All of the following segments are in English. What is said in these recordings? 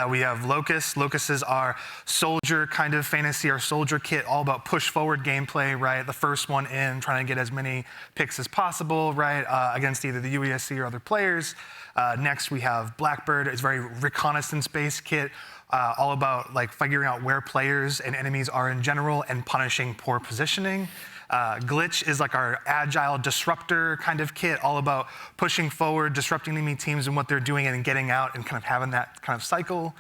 We have Locust. Locust is our soldier kind of fantasy, our soldier kit, all about push-forward gameplay, right? The first one in, trying to get as many picks as possible, right, against either the UESC or other players. Next, we have Blackbird. It's a very reconnaissance-based kit, all about like figuring out where players and enemies are in general and punishing poor positioning. Glitch is like our agile disruptor kind of kit, all about pushing forward, disrupting enemy teams and what they're doing and getting out and kind of having that kind of cycle.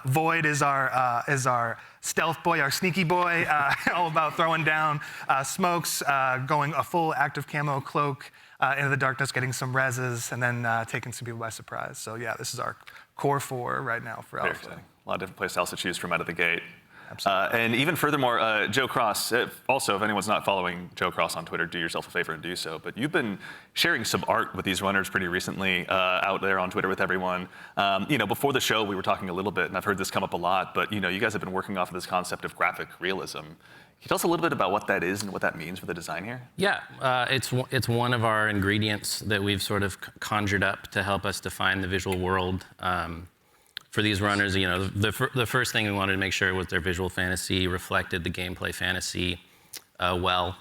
Void is our stealth boy, our sneaky boy, all about throwing down smokes, going a full active camo cloak into the darkness, getting some reses, and then taking some people by surprise. So yeah, this is our core 4 right now for Alpha. A lot of different play styles to choose from out of the gate. And even furthermore, Joe Cross, also, if anyone's not following Joe Cross on Twitter, do yourself a favor and do so. But you've been sharing some art with these runners pretty recently out there on Twitter with everyone. Before the show, we were talking a little bit, and I've heard this come up a lot, but you guys have been working off of this concept of graphic realism. Can you tell us a little bit about what that is and what that means for the design here? Yeah, it's one of our ingredients that we've sort of conjured up to help us define the visual world. For these runners, the first thing we wanted to make sure was their visual fantasy reflected the gameplay fantasy well.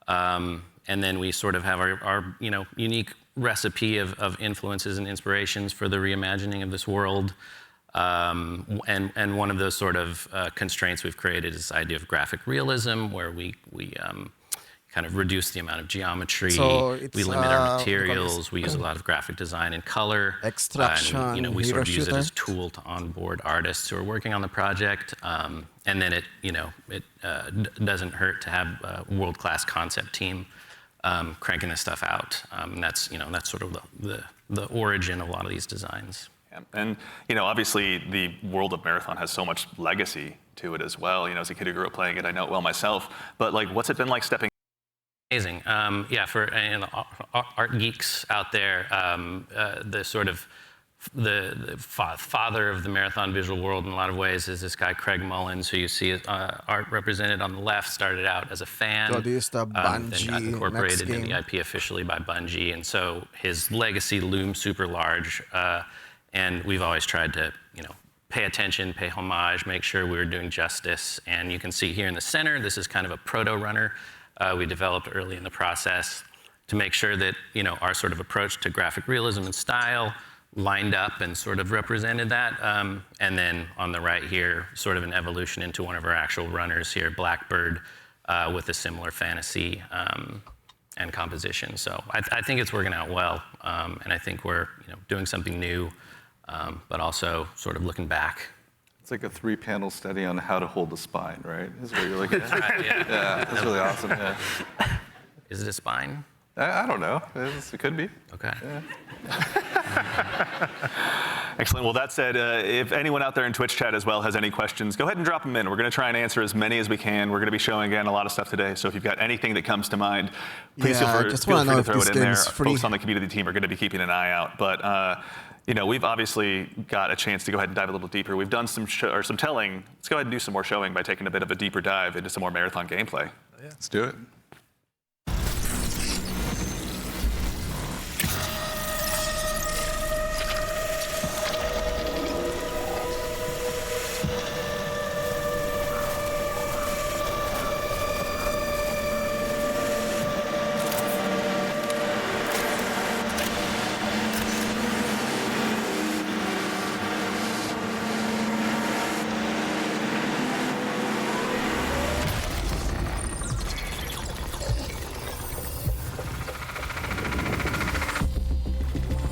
And then we sort of have our unique recipe of influences and inspirations for the reimagining of this world. And one of those sort of constraints we've created is this idea of graphic realism, where we kind of reduce the amount of geometry, we limit our materials, we use a lot of graphic design and color. Extraction, and, we sort of use it as a tool to onboard artists who are working on the project. And then it doesn't hurt to have a world-class concept team cranking this stuff out. And that's sort of the origin of a lot of these designs. Yeah. And obviously the world of Marathon has so much legacy to it as well. As a kid who grew up playing it, I know it well myself. But like, what's it been like stepping? Amazing. Yeah, for art geeks out there, the sort of the father of the Marathon visual world in a lot of ways is this guy Craig Mullins, who you see art represented on the left. Started out as a fan, then got incorporated in the IP officially by Bungie, and so his legacy looms super large. And we've always tried to, pay attention, pay homage, make sure we were doing justice. And you can see here in the center, this is kind of a proto-runner we developed early in the process to make sure that, our sort of approach to graphic realism and style lined up and sort of represented that. And then on the right here, sort of an evolution into one of our actual runners here, Blackbird, with a similar fantasy and composition. So I think it's working out well. And I think we're, doing something new, but also sort of looking back. It's like a 3-panel study on how to hold the spine, right? Is what you're looking at. That's right, yeah. Yeah, that's really awesome. Yeah. Is it a spine? I don't know. It could be. Okay. Yeah. Excellent. Well, that said, if anyone out there in Twitch chat as well has any questions, go ahead and drop them in. We're going to try and answer as many as we can. We're going to be showing, again, a lot of stuff today. So if you've got anything that comes to mind, please feel free to throw it in there. Folks on the community team are going to be keeping an eye out. But we've obviously got a chance to go ahead and dive a little deeper. We've done some telling. Let's go ahead and do some more showing by taking a bit of a deeper dive into some more Marathon gameplay. Yeah. Let's do it.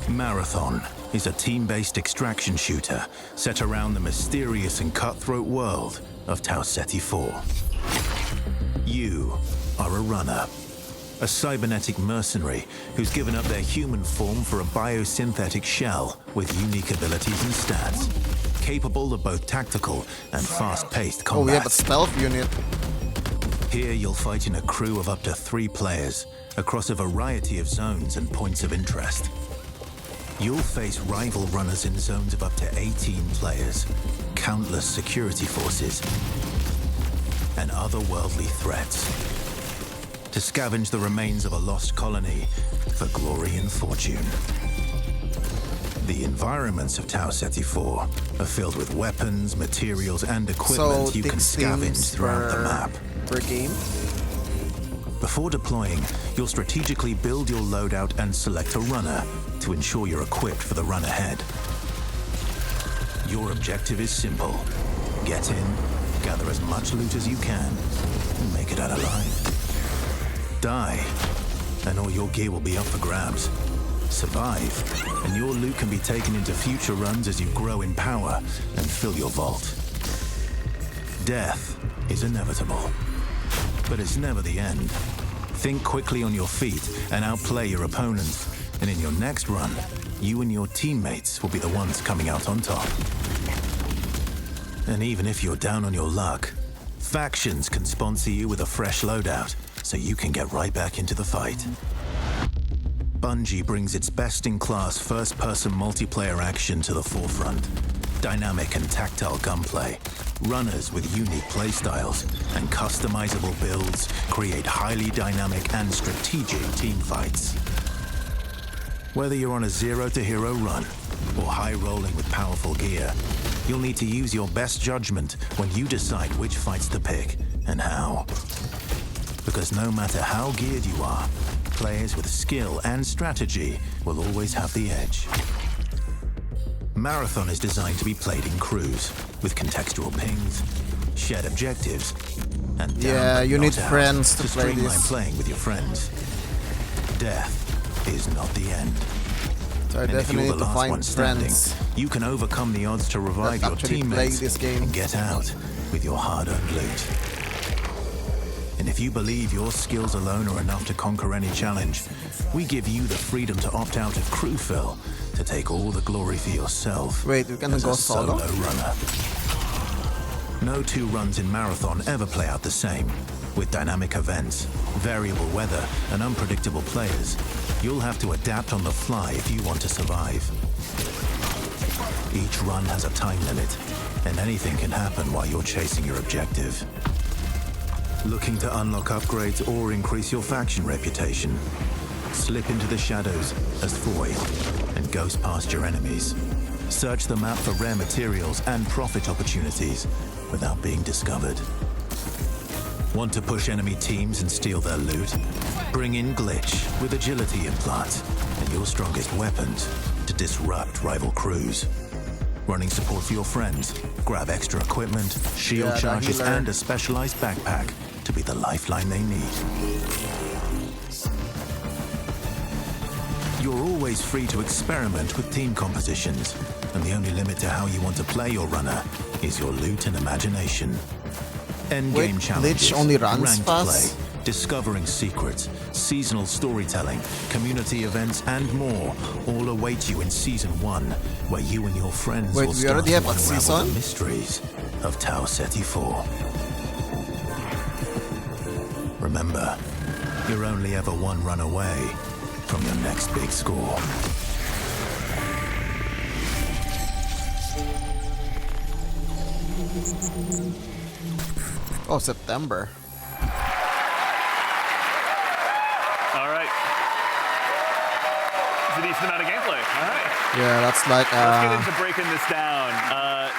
Marathon is a team-based extraction shooter set around the mysterious and cutthroat world of Tau Ceti IV. You are a runner, a cybernetic mercenary who's given up their human form for a biosynthetic shell with unique abilities and stats, capable of both tactical and fast-paced combat. Oh, we have a stealth unit. Here you'll fight in a crew of up to 3 players across a variety of zones and points of interest. You'll face rival runners in zones of up to 18 players, countless security forces, and otherworldly threats. To scavenge the remains of a lost colony for glory and fortune. The environments of Tau Ceti IV are filled with weapons, materials, and equipment you can scavenge throughout the map. Per game? Before deploying, you'll strategically build your loadout and select a runner to ensure you're equipped for the run ahead. Your objective is simple. Get in, gather as much loot as you can, and make it out alive. Die, and all your gear will be up for grabs. Survive, and your loot can be taken into future runs as you grow in power and fill your vault. Death is inevitable, but it's never the end. Think quickly on your feet and outplay your opponents, and in your next run, you and your teammates will be the ones coming out on top. And even if you're down on your luck, factions can sponsor you with a fresh loadout, so you can get right back into the fight. Bungie brings its best-in-class first-person multiplayer action to the forefront. Dynamic and tactile gunplay, runners with unique playstyles, and customizable builds create highly dynamic and strategic team fights. Whether you're on a zero-to-hero run or high-rolling with powerful gear, you'll need to use your best judgment when you decide which fights to pick and how. Because no matter how geared you are, players with skill and strategy will always have the edge. Marathon is designed to be played in crews, with contextual pings, shared objectives, and you need friends to play streamline this. playing with your friends. Death is not the end. So I And if definitely you're need the to last find one standing, friends. you can overcome the odds to revive that your actually play teammates this game. and get out with your hard-earned loot. And if you believe your skills alone are enough to conquer any challenge, we give you the freedom to opt out of crew fill to take all the glory for yourself. Wait, we can as go a solo? runner. No two runs in Marathon ever play out the same. With dynamic events, variable weather, and unpredictable players, you'll have to adapt on the fly if you want to survive. Each run has a time limit, and anything can happen while you're chasing your objective. Looking to unlock upgrades or increase your faction reputation? Slip into the shadows as Void and ghost past your enemies. Search the map for rare materials and profit opportunities without being discovered. Want to push enemy teams and steal their loot? Bring in Glitch with agility implants and your strongest weapons to disrupt rival crews. Running support for your friends, grab extra equipment, shield charges, and a specialized backpack to be the lifeline they need. You're always free to experiment with team compositions, and the only limit to how you want to play your runner is your loot and imagination. Endgame challenges, Glitch only runs ranked fast? play, discovering secrets, seasonal storytelling, community events, and more all await you in Season 1, where you and your friends will start already to have a unravel season? the mysteries of Tau Ceti IV. Remember, you're only ever one run away from your next big score. Oh, September. All right. It's a decent amount of gameplay. All right. Yeah, that's like Let's get into breaking this down.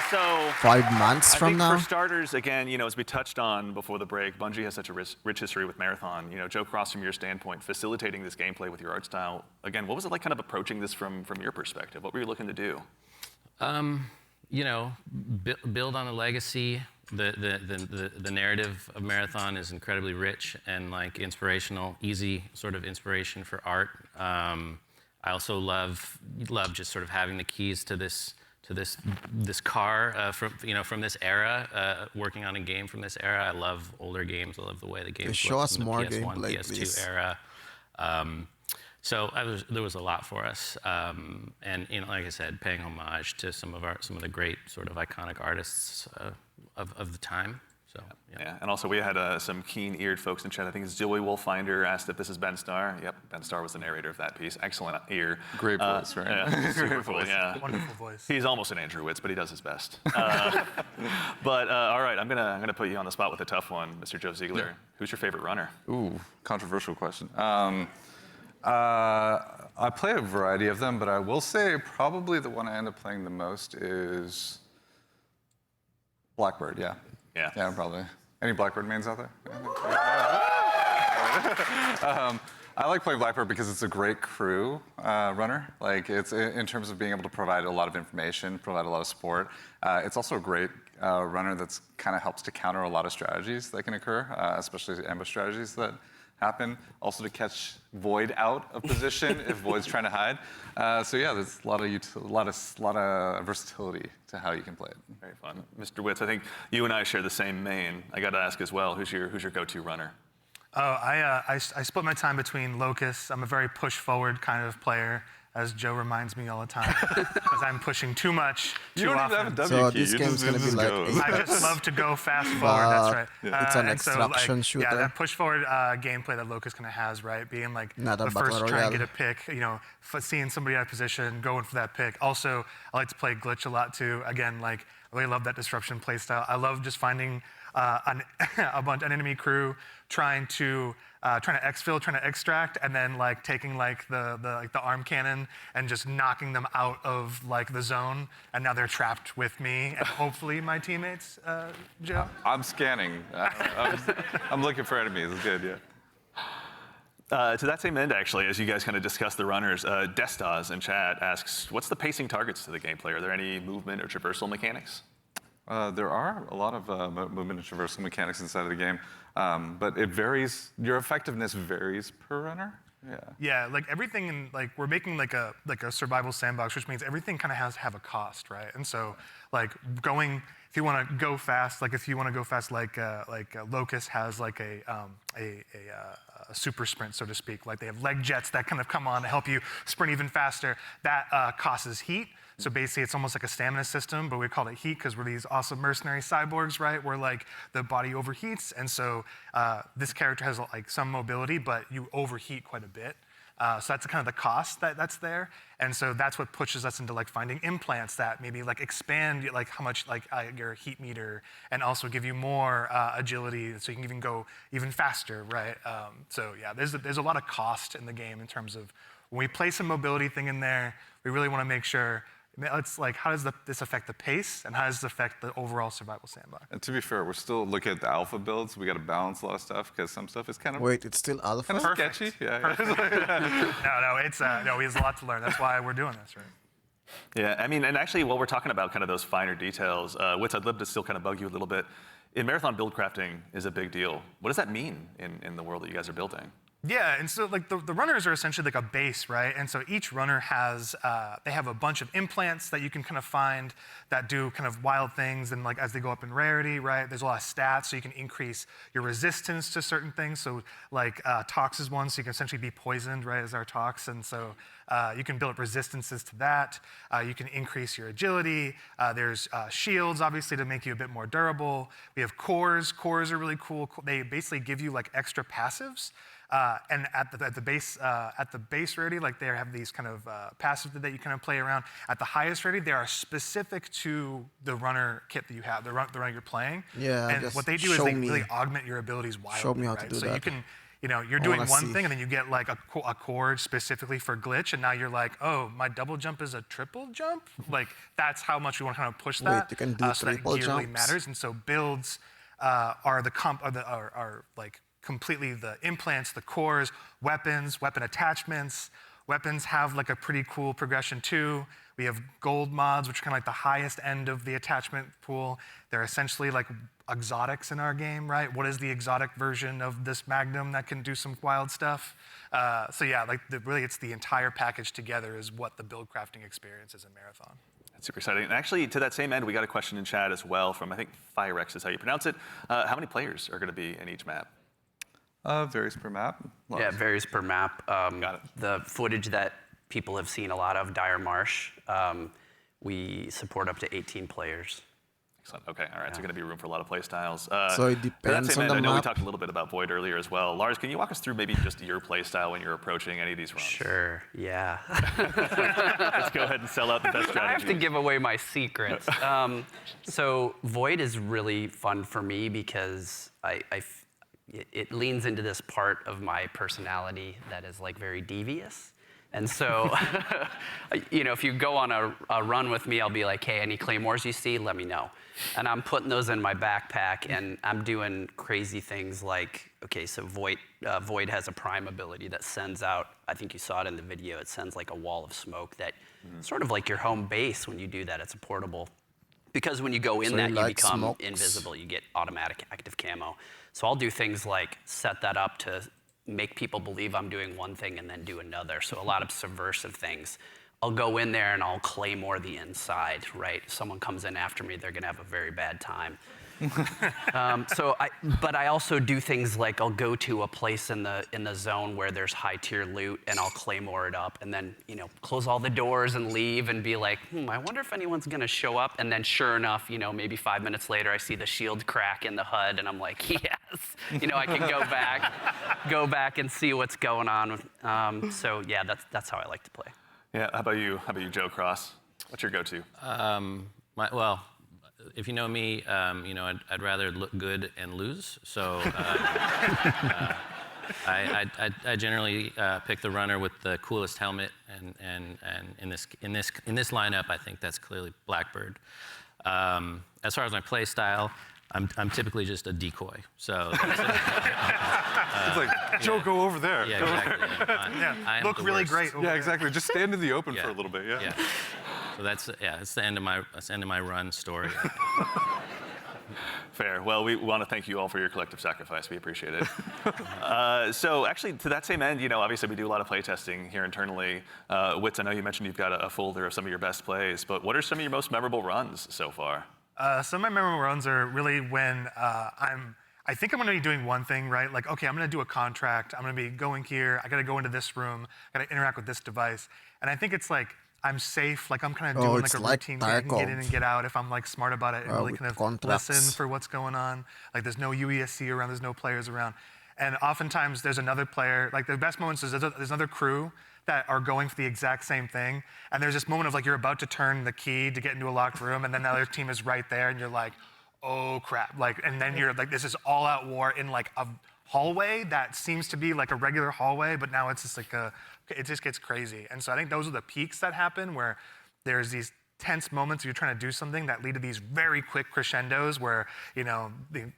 So 5 months I from think now. for starters, again, as we touched on before the break, Bungie has such a rich history with Marathon. Joe Cross, from your standpoint, facilitating this gameplay with your art style. Again, what was it like kind of approaching this from your perspective? What were you looking to do? Build on a legacy. The narrative of Marathon is incredibly rich and like inspirational, easy sort of inspiration for art. I also love just sort of having the keys to this car from this era, working on a game from this era. I love older games. I love the way the games show look us from the more PS1, gameplay, PS2 please. era. So there was a lot for us, and like I said, paying homage to some of the great sort of iconic artists of the time. So Yeah, and also we had some keen-eared folks in chat. I think it's Joey Wolfinder asked if this is Ben Starr. Yep, Ben Starr was the narrator of that piece. Excellent ear. Great voice, right? Yeah, super cool. Yeah, Wonderful voice. He's almost an Andrew Witz, but he does his best. But all right, I'm gonna put you on the spot with a tough one, Mr. Joe Ziegler. Yeah. Who's your favorite runner? Ooh, controversial question. I play a variety of them, but I will say probably the one I end up playing the most is Blackbird, yeah. Yeah. Yeah, probably. Any Blackbird mains out there? I like playing Blackbird because it's a great crew runner. Like, it's in terms of being able to provide a lot of information, provide a lot of support. It's also a great runner that's kind of helps to counter a lot of strategies that can occur, especially ambush strategies that happen. Also to catch Void out of position if Void's trying to hide. So yeah, there's a lot of versatility to how you can play it. Very fun. Mr. Witz, I think you and I share the same main. I got to ask as well, who's your go-to runner? Oh, I split my time between Locust. I'm a very push-forward kind of player, as Joe reminds me all the time, because I'm pushing too much, too often. Even have a W So key. this game's gonna be like I just love to go fast forward. That's right. It's an and so, extraction shooter. Yeah, that push forward gameplay that Locust kind of has, right? Being like Not a the battle first try and royale. get a pick, seeing somebody out of position, going for that pick. Also, I like to play glitch a lot too. Again, like I really love that disruption playstyle. I love just finding an enemy crew trying to exfil, trying to extract, and then like taking like the arm cannon and just knocking them out of like the zone, and now they're trapped with me and hopefully my teammates. Joe. I'm scanning. I'm looking for enemies. It's good, yeah. To that same end, actually, as you guys kind of discuss the runners, Destas in chat asks, what's the pacing targets to the gameplay? Are there any movement or traversal mechanics? There are a lot of movement and traversal mechanics inside of the game, but it varies. Your effectiveness varies per runner. Yeah. Yeah, like everything, like we're making like a survival sandbox, which means everything kind of has to have a cost, right? And so, like if you want to go fast, like Locust has like a super sprint, so to speak. Like they have leg jets that kind of come on to help you sprint even faster. That causes heat. So basically, it's almost like a stamina system, but we call it heat because we're these awesome mercenary cyborgs, right? Where like the body overheats, and so this character has like some mobility, but you overheat quite a bit. So that's kind of the cost that's there, and so that's what pushes us into like finding implants that maybe like expand like how much like your heat meter, and also give you more agility, so you can even go even faster, right? So yeah, there's a lot of cost in the game in terms of when we place a mobility thing in there, we really want to make sure. It's like, how does this affect the pace, and how does this affect the overall survival sandbox? And to be fair, we're still looking at the alpha builds. We got to balance a lot of stuff because some stuff is kind of Wait, it's still alpha? kind of sketchy. Yeah. No, there's a lot to learn. That's why we're doing this, right? Yeah, I mean, and actually, while we're talking about kind of those finer details, Witz, I'd love to still kind of bug you a little bit. In Marathon, build crafting is a big deal. What does that mean in the world that you guys are building? Yeah, and so like the runners are essentially like a base, right? And so each runner has, they have a bunch of implants that you can kind of find that do kind of wild things, and like as they go up in rarity, right? There's a lot of stats, so you can increase your resistance to certain things. So like Tox is one, so you can essentially be poisoned, right, as our Tox, and so you can build up resistances to that. You can increase your agility. There's shields, obviously, to make you a bit more durable. We have cores. Cores are really cool. They basically give you like extra passives. And at the base rarity, like they have these kind of passives that you kind of play around. At the highest rarity, they are specific to the runner kit that you have, the runner you're playing. Yeah. And what they do is they really augment your abilities wildly. Show me how right? to do so that. you can, you're doing one thing, and then you get like a cord specifically for glitch, and now you're like, oh, my double jump is a triple jump. Like that's how much we want to kind of push that. Wait, you can do so that triple gear really jumps? matters, and so builds are like completely the implants, the cores, weapons, weapon attachments. Weapons have like a pretty cool progression too. We have gold mods, which are kind of like the highest end of the attachment pool. They're essentially like exotics in our game, right? What is the exotic version of this Magnum that can do some wild stuff? So yeah, like really it's the entire package together is what the build crafting experience is in Marathon. That's super exciting. And actually, to that same end, we got a question in chat as well from, I think, Firex is how you pronounce it. How many players are going to be in each map? Varies per map. Yeah, it varies per map. Got it. The footage that people have seen a lot of, Dire Marsh, we support up to 18 players. Excellent. Okay, all right, so going to be room for a lot of play styles. So it to that depends same on end, the I know we map. talked a little bit about Void earlier as well. Lars, can you walk us through maybe just your play style when you're approaching any of these runs? Sure, yeah. Let's go ahead and sell out the best I have strategy. to give away my secrets. So Void is really fun for me because it leans into this part of my personality that is like very devious. And so, if you go on a run with me, I'll be like, hey, any claymores you see, let me know. And I'm putting those in my backpack, and I'm doing crazy things like, okay, so Void has a prime ability that sends out, I think you saw it in the video, it sends like a wall of smoke that sort of like your home base when you do that. It's a portable. Because when you go in you become invisible, you get automatic active camo. So I'll do things like set that up to make people believe I'm doing one thing and then do another. So a lot of subversive things. I'll go in there and I'll claymore the inside, right? Someone comes in after me, they're gonna have a very bad time. But I also do things like I'll go to a place in the zone where there's high tier loot and I'll claymore it up and then close all the doors and leave and be like, I wonder if anyone's gonna show up. And then sure enough, maybe 5 minutes later I see the shield crack in the HUD and I'm like, yes, I can go back and see what's going on. So yeah, that's how I like to play. Yeah. How about you, Joe Cross? What's your go-to? Well, if you know me, I'd rather look good and lose. So I generally pick the runner with the coolest helmet, and in this lineup, I think that's clearly Blackbird. As far as my play style, I'm typically just a decoy. So it's like, Joe, go over there. Yeah, exactly. I am look the really worst. great. Yeah, exactly. Just stand in the open for a little bit. Yeah. So that's the end of my run story. Fair. Well, we want to thank you all for your collective sacrifice. We appreciate it. So actually, to that same end, obviously we do a lot of play testing here internally. Wits, I know you mentioned you've got a folder of some of your best plays, but what are some of your most memorable runs so far? Some of my memorable runs are really when I think I'm going to be doing one thing, right? Like, okay, I'm going to do a contract. I'm going to be going here. I got to go into this room. I got to interact with this device. And I think it's like I'm safe. Like I'm kind of doing like a routine where I can get in and get out if I'm like smart about it and really kind of listen for what's going on. Like there's no UESC around. There's no players around. And oftentimes there's another player. Like the best moments is there's another crew that are going for the exact same thing. And there's this moment of like you're about to turn the key to get into a locked room, and then the other team is right there, and you're like, oh crap! Like, and then you're like, this is all-out war in like a hallway that seems to be like a regular hallway, but now it's just like it just gets crazy. And so I think those are the peaks that happen where there's these tense moments where you're trying to do something that lead to these very quick crescendos where,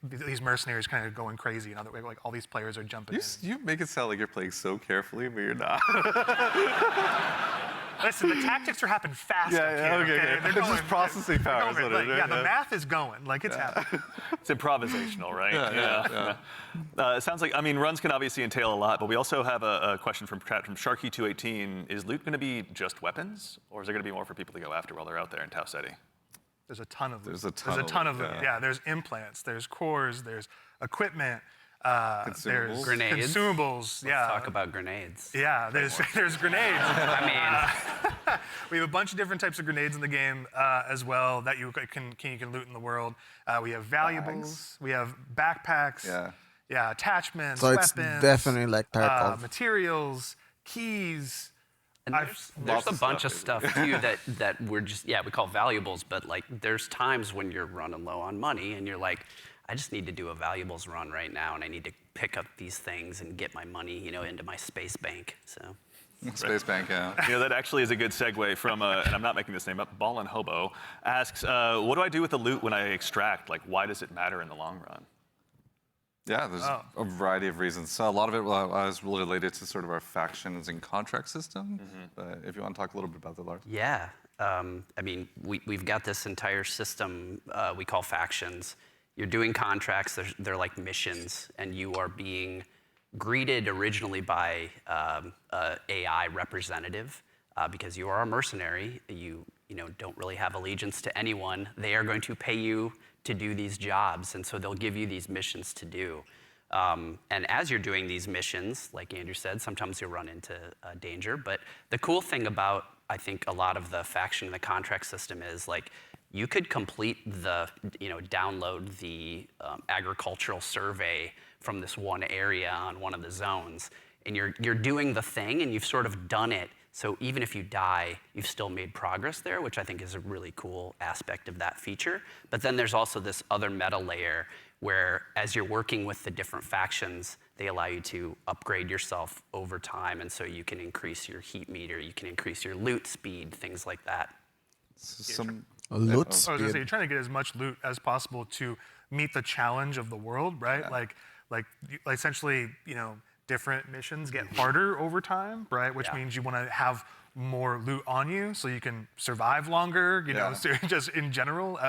these mercenaries kind of going crazy. Like all these players are jumping in. You make it sound like you're playing so carefully, but you're not. Listen, the tactics are happening fast up here. Okay. They're It's just processing power. The math is going. Like it's happening. It's improvisational, right? Yeah. It sounds like, runs can obviously entail a lot, but we also have a question from Sharky218. Is loot going to be just weapons, or is there going to be more for people to go after while they're out there in Tau Ceti? There's a ton of There's a ton of them. Yeah, there's implants, there's cores, there's equipment, there's grenades. Consumables. Let's talk about grenades. Yeah, there's grenades. We have a bunch of different types of grenades in the game as well that you can loot in the world. We have valuables, we have backpacks, attachments, so weapons. It's definitely like Tarkov. Materials, keys. And there's a bunch of stuff too that we're just, we call valuables, but like there's times when you're running low on money and you're like, I just need to do a valuables run right now and I need to pick up these things and get my money, into my space bank, so. Space bank, yeah. That actually is a good segue from, and I'm not making this name up, Ballin' Hobo asks, what do I do with the loot when I extract? Like, why does it matter in the long run? Yeah, there's a variety of reasons. So a lot of it was related to sort of our factions and contract system. But if you want to talk a little bit about that, Lars. Yeah, we've got this entire system we call factions. You're doing contracts, they're like missions, and you are being greeted originally by AI representative because you are a mercenary. You don't really have allegiance to anyone. They are going to pay you to do these jobs, and so they'll give you these missions to do. And as you're doing these missions, like Andrew said, sometimes you'll run into danger. But the cool thing about, I think, a lot of the faction and the contract system is like you could complete the, download the agricultural survey from this one area on one of the zones, and you're doing the thing, and you've sort of done it. So even if you die, you've still made progress there, which I think is a really cool aspect of that feature. But then there's also this other meta layer where as you're working with the different factions, They allow you to upgrade yourself over time, and so you can increase your heat meter, you can increase your loot speed, things like that. Some Loot I was speed. gonna say, you're trying to get as much loot as possible to meet the challenge of the world, right? Like essentially, different missions get harder over time, right? Which means you want to have more loot on you so you can survive longer, so just in general,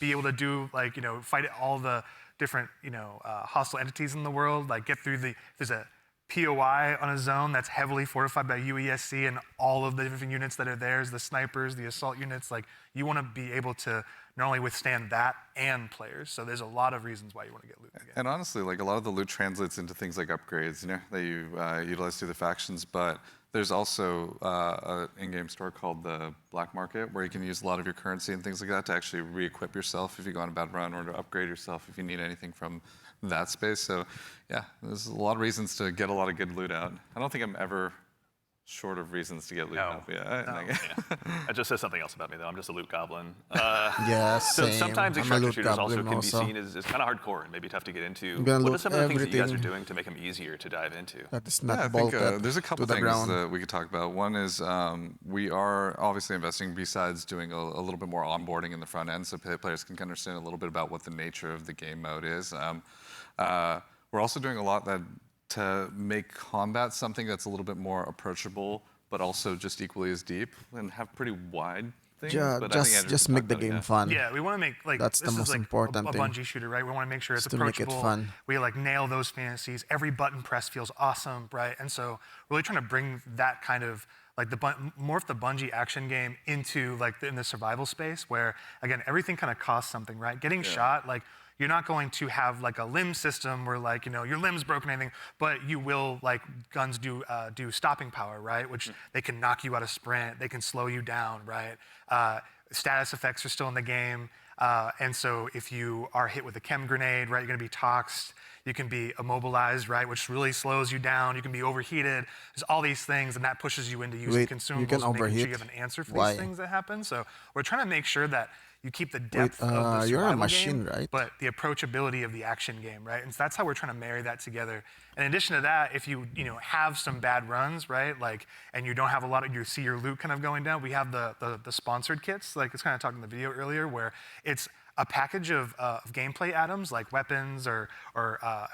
be able to do fight all the different, hostile entities in the world, like get through there's a POI on a zone that's heavily fortified by UESC and all of the different units that are there, the snipers, the assault units, like you want to be able to not only withstand that and players. So there's a lot of reasons why you want to get loot in the game. And honestly, like a lot of the loot translates into things like upgrades, that you utilize through the factions. But there's also an in-game store called the Black Market where you can use a lot of your currency and things like that to actually re-equip yourself if you go on a bad run, or to upgrade yourself if you need anything from that space. So yeah, there's a lot of reasons to get a lot of good loot out. I don't think I'm ever short of reasons to get loot out. That just says something else about me, though. I'm just a loot goblin. Yeah, So same. sometimes I'm a extraction loot shooters also goblin can be seen as kind of hardcore and maybe tough to get into. gonna What are loot some of the things that you guys are everything. doing to make them easier to dive into? That is Yeah, not I think bolted there's a couple to the things ground. that we could talk about. One is we are obviously investing, besides doing a little bit more onboarding in the front end so players can understand a little bit about what the nature of the game mode is. We're also doing a lot to make combat something that's a little bit more approachable, but also just equally as deep and have pretty wide things. Yeah, but I think Andrew just can make talk the about it, game fun. Yeah, we want to make That's this the most is like important a thing. Bungie shooter, right? We want to make sure it's Just to make it approachable. fun. We nail those fantasies. Every button press feels awesome, right? And so really trying to bring that kind of morph the Bungie action game into in the survival space, where again everything kind of costs something, right? Getting shot, you're not going to have a limb system where your limb's broken or anything, but you will guns do stopping power, right? Which they can knock you out of sprint, they can slow you down, right? Status effects are still in the game, and so if you are hit with a chem grenade, right, you're going to be toxed. You can be immobilized, right, which really slows you down. You can be overheated. There's all these things, and that pushes you into using consumables you can and making sure overheat? you have an answer for Why? these things that happen. So we're trying to make sure that you keep the depth of the you're a survival machine, game, right? but the approachability of the action game, right? And so that's how we're trying to marry that together. And in addition to that, if you have some bad runs, right, and you don't have a lot of, you see your loot kind of going down, we have the sponsored kits, it's kind of talking in the video earlier, where it's a package of gameplay items like weapons or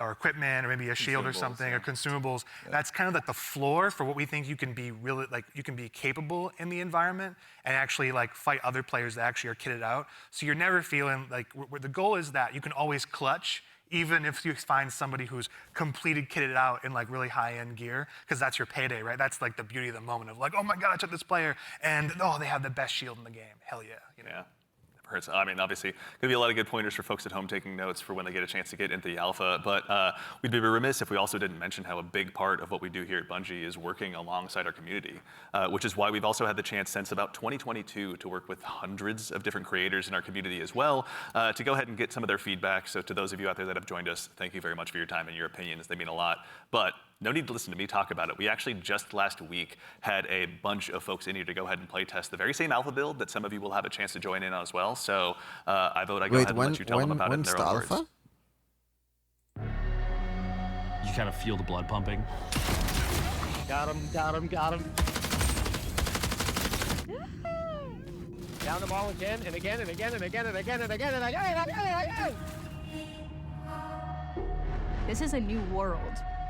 equipment or maybe a shield or something or consumables. That's kind of the floor for what we think you can be really you can be capable in the environment and actually fight other players that actually are kitted out. So you're never feeling the goal is that you can always clutch, even if you find somebody who's completed kitted out in really high-end gear, because that's your payday, right? That's the beauty of the moment of oh my God, I took this player and they have the best shield in the game. Hell yeah. Yeah. Hurts. I mean, obviously, going to be a lot of good pointers for folks at home taking notes for when they get a chance to get into the alpha. But we'd be remiss if we also didn't mention how a big part of what we do here at Bungie is working alongside our community, which is why we've also had the chance since about 2022 to work with hundreds of different creators in our community as well, to go ahead and get some of their feedback. So to those of you out there that have joined us, thank you very much for your time and your opinions. They mean a lot. But no need to listen to me talk about it. We actually just last week had a bunch of folks in here to go ahead and play test the very same alpha build that some of you will have a chance to join in on as well. So I vote I go ahead and let you tell them about it in their own words. You kind of feel the blood pumping. Got him, got him, got him. Down them all again and again and again and again and again and again and again and again and again. This is a new world.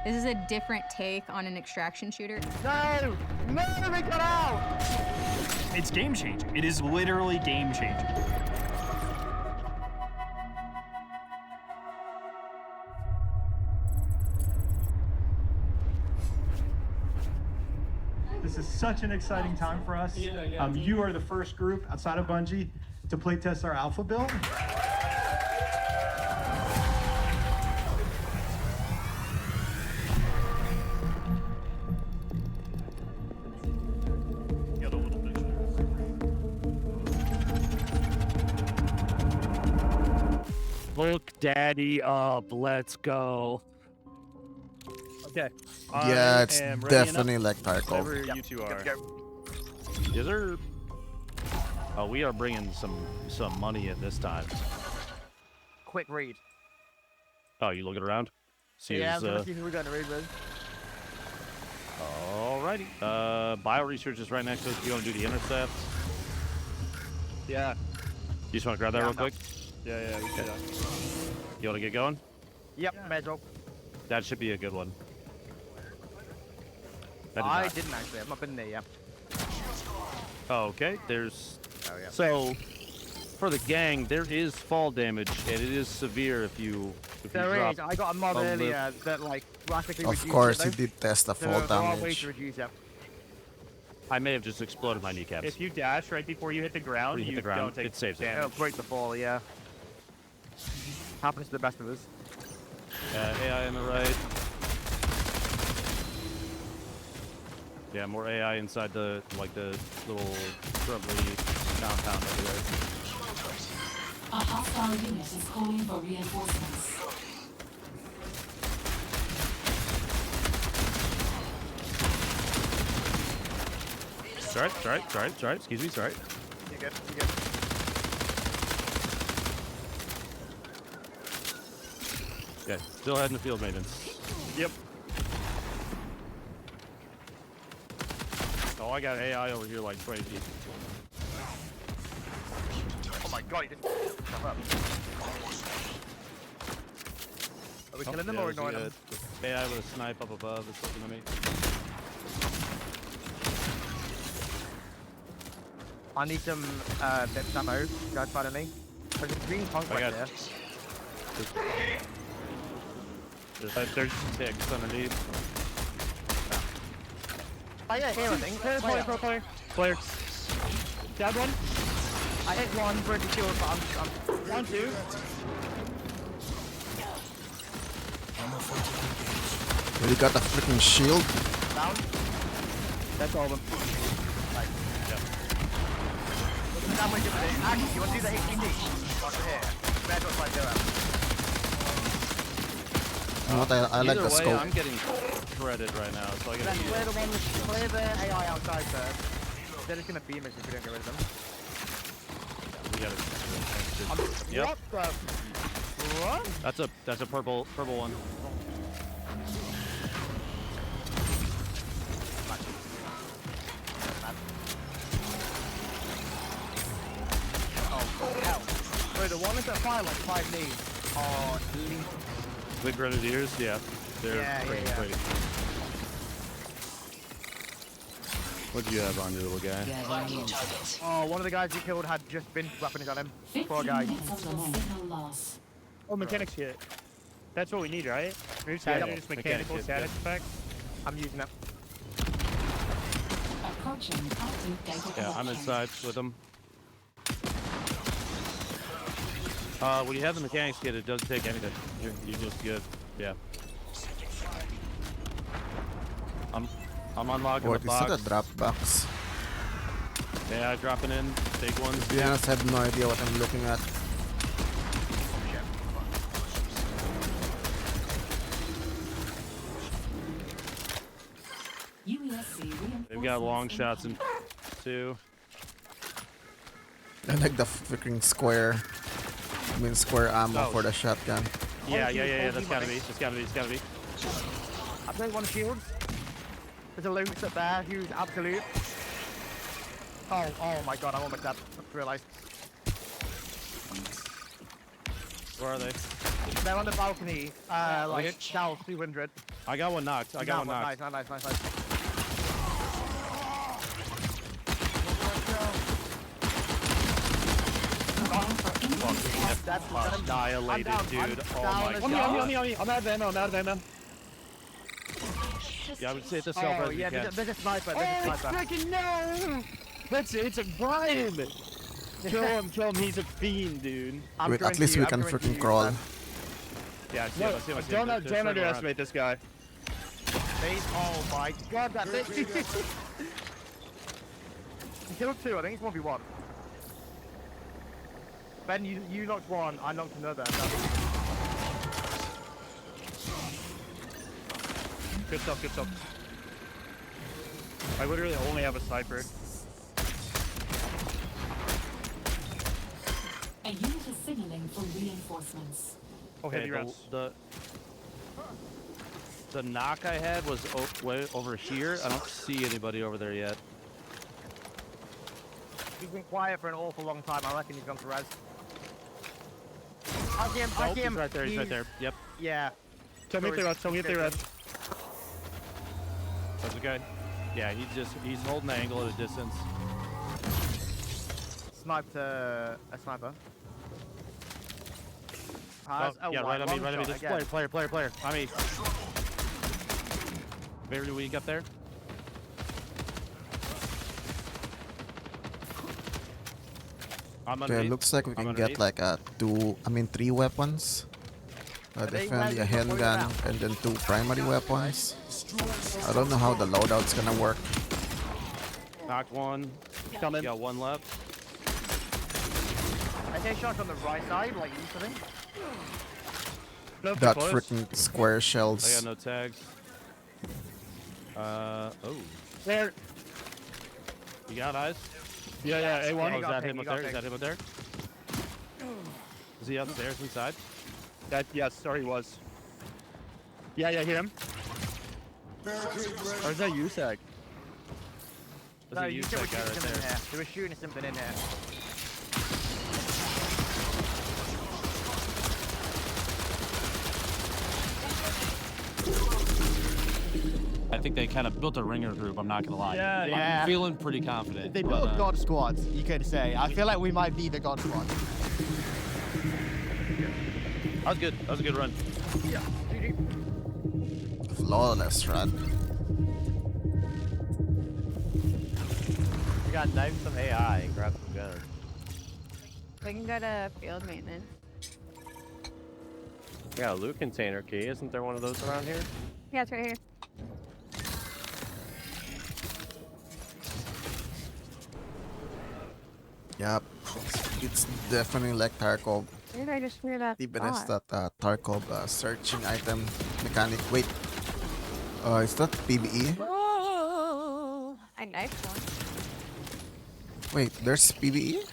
This is a different take on an extraction shooter. No! No, they got out! It's game changing. It is literally game changing. This is such an exciting time for us. You are the first group outside of Bungie to play test our alpha build. Look daddy up, let's go. Okay. Yeah, it's I am ready definitely enough. electrical. Wherever you two are. Yes, sir. Oh, we are bringing some money in this time. Quick read. Oh, you looking around? See Yeah, I'm his, trying to see who we're going to raid with. Alrighty. Bio research is right next to us. Do you want to do the intercept? Yeah. You just want to grab that real quick? Yeah, we can do that. You want to get going? Yep, may as well. That should be a good one. I didn't actually. I've not been there yet. Oh, okay. There's. Oh, yeah. So, for the gang, there is fall damage, and it is severe if you There drop. is. I got a mod earlier that like drastically reduced Of course, it, you though. did test the So fall there are ways damage. to reduce it. I may have just exploded my kneecaps. If you dash right before you hit the ground, When you hit the ground, don't take it saves it. It'll break the fall, yeah. Happens to the best of us. AI on the right. Yeah, more AI inside the little shrubbery compound over there. A hostile unit is calling for reinforcements. Sorry. Excuse me, sorry. You good? You good? Okay, still heading to field maintenance. Yep. Oh, I got AI over here like 20 feet. Oh my god, he just stuff up. Are we killing them or ignoring them? AI with a snipe up above is looking at me. I need some bits ammo, guys, finally. There's a green tank right there. There's ticks underneath. I got here, I think. Player. Down one. I hit one, broke the shield, but I'm 1, 2. You got a freaking shield. down. That's all of them. Right. Actually, you want to do the HPD? Watch it here. Bad what's like zero. You know what, I like Either the way, scope. I'm getting shredded right now, so I gotta Clear the AI outside first. They're just gonna beam us if we don't get rid of them. We gotta. What the? What? That's a purple one. Oh hell! Wait, the one is at fire like 5 knees. Oh, lethal. The grenadiers, yeah, they're pretty great. What'd you have on your little guy? Oh, one of the guys you killed had just been weapons on him. Poor guy. Oh, mechanics kit. That's what we need, right? We're just having just mechanical status effect. I'm using it. Yeah, I'm inside with them. When you have the mechanics kit, it doesn't take anything. You're just good. Yeah. I'm unlocking What the is box. that, a drop box? Yeah, dropping in big ones. To be honest, I have no idea what I'm looking at. They've got long shots in too. I like the freaking square. I mean square ammo for the shotgun. Yeah. That's gotta be. It's gotta be. I played one shield. There's a Lynx up there who's absolute. Oh my god, I'm almost dead. I realised. Where are they? They're on the balcony, like Tau 200. I got one knocked. I got one knocked. Nice. That's annihilated, dude. Oh my god. On me. I'm out of ammo. Yeah, I would say it's a self-res. Oh yeah, there's a sniper. Freaking no! It's a Brian! Kill him, he's a fiend, dude. Wait, at least we can freaking crawl. Yeah, don't underestimate this guy. Oh my god, that's it! He killed 2, I think it's 1v1. Ben, you knocked 1, I knocked another. Good stuff. I literally only have a sniper. A unit is signaling for reinforcements. Oh, heavy rounds. The knock I had was way over here. I don't see anybody over there yet. He's been quiet for an awful long time. I reckon he's gone to res. I see him. I see him. He's right there. He's right there. Yep. Yeah. Tell me if they res. Tell me if they res. That's okay. Yeah, he's holding the angle at a distance. Sniped a sniper. Oh, yeah, right on me, right on me. This player. On me. Very weak up there. Okay, looks like we can get like 3 weapons. Definitely a handgun and then 2 primary weapons. I don't know how the loadout's gonna work. Knocked one. Coming. Got one left. I take shots on the right side, like usually. That freaking square shells. I got no tags. Oh. There. You got eyes? Yeah, A1. Oh, is that him up there? Is that him up there? Is he upstairs inside? Yes, sorry, he was. Yeah, hear him. Or is that USAC? No, you said that guy right there. They were shooting something in there. I think they kind of built a ringer group, I'm not gonna lie. Yeah. I'm feeling pretty confident. They built God squads, you could say. I feel like we might be the God squad. That was good. That was a good run. Yeah. Flawless run. We got knife some AI and grab some guns. We can go to field maintenance. We got a loot container key. Isn't there one of those around here? Yeah, it's right here. Yep. It's definitely like Tarkov. Where did I just hear that? Even as that Tarkov searching item mechanic. Wait. Is that PvE? Oh, I knifed one. Wait, there's PvE?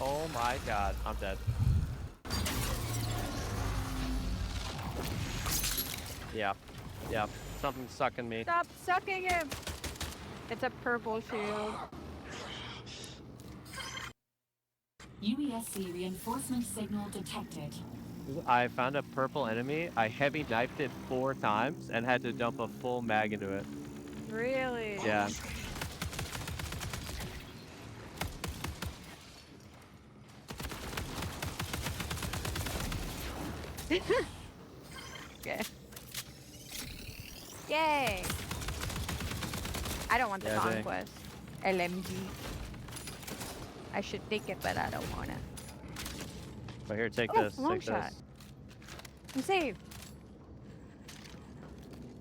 Oh my god, I'm dead. Yeah. Something's sucking me. Stop sucking him! It's a purple shield. UESC reinforcement signal detected. I found a purple enemy. I heavy knifed it 4 times and had to dump a full mag into it. Really? Yeah. Okay. Yay! I don't want the conquest. LMG. I should take it, but I don't want it. But here, take Oh, this. long Take shot. this. I'm saved.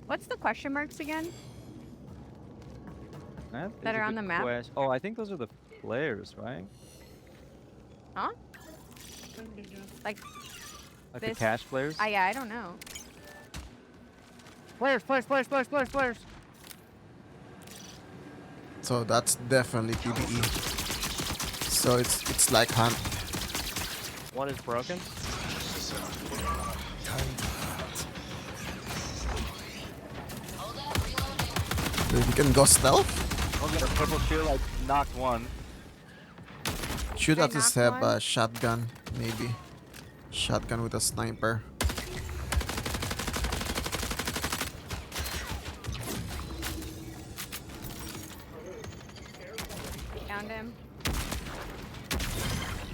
What's the question marks again? That are on the map? Oh, I think those are the flares, right? Huh? Like Like this? the cash flares? Yeah, I don't know. Flares. So that's definitely PvE. So it's like hunt. One is broken. Dude, you can go stealth? One got a purple shield, I knocked one. Should at least have a shotgun, maybe. Shotgun with a sniper. Found him.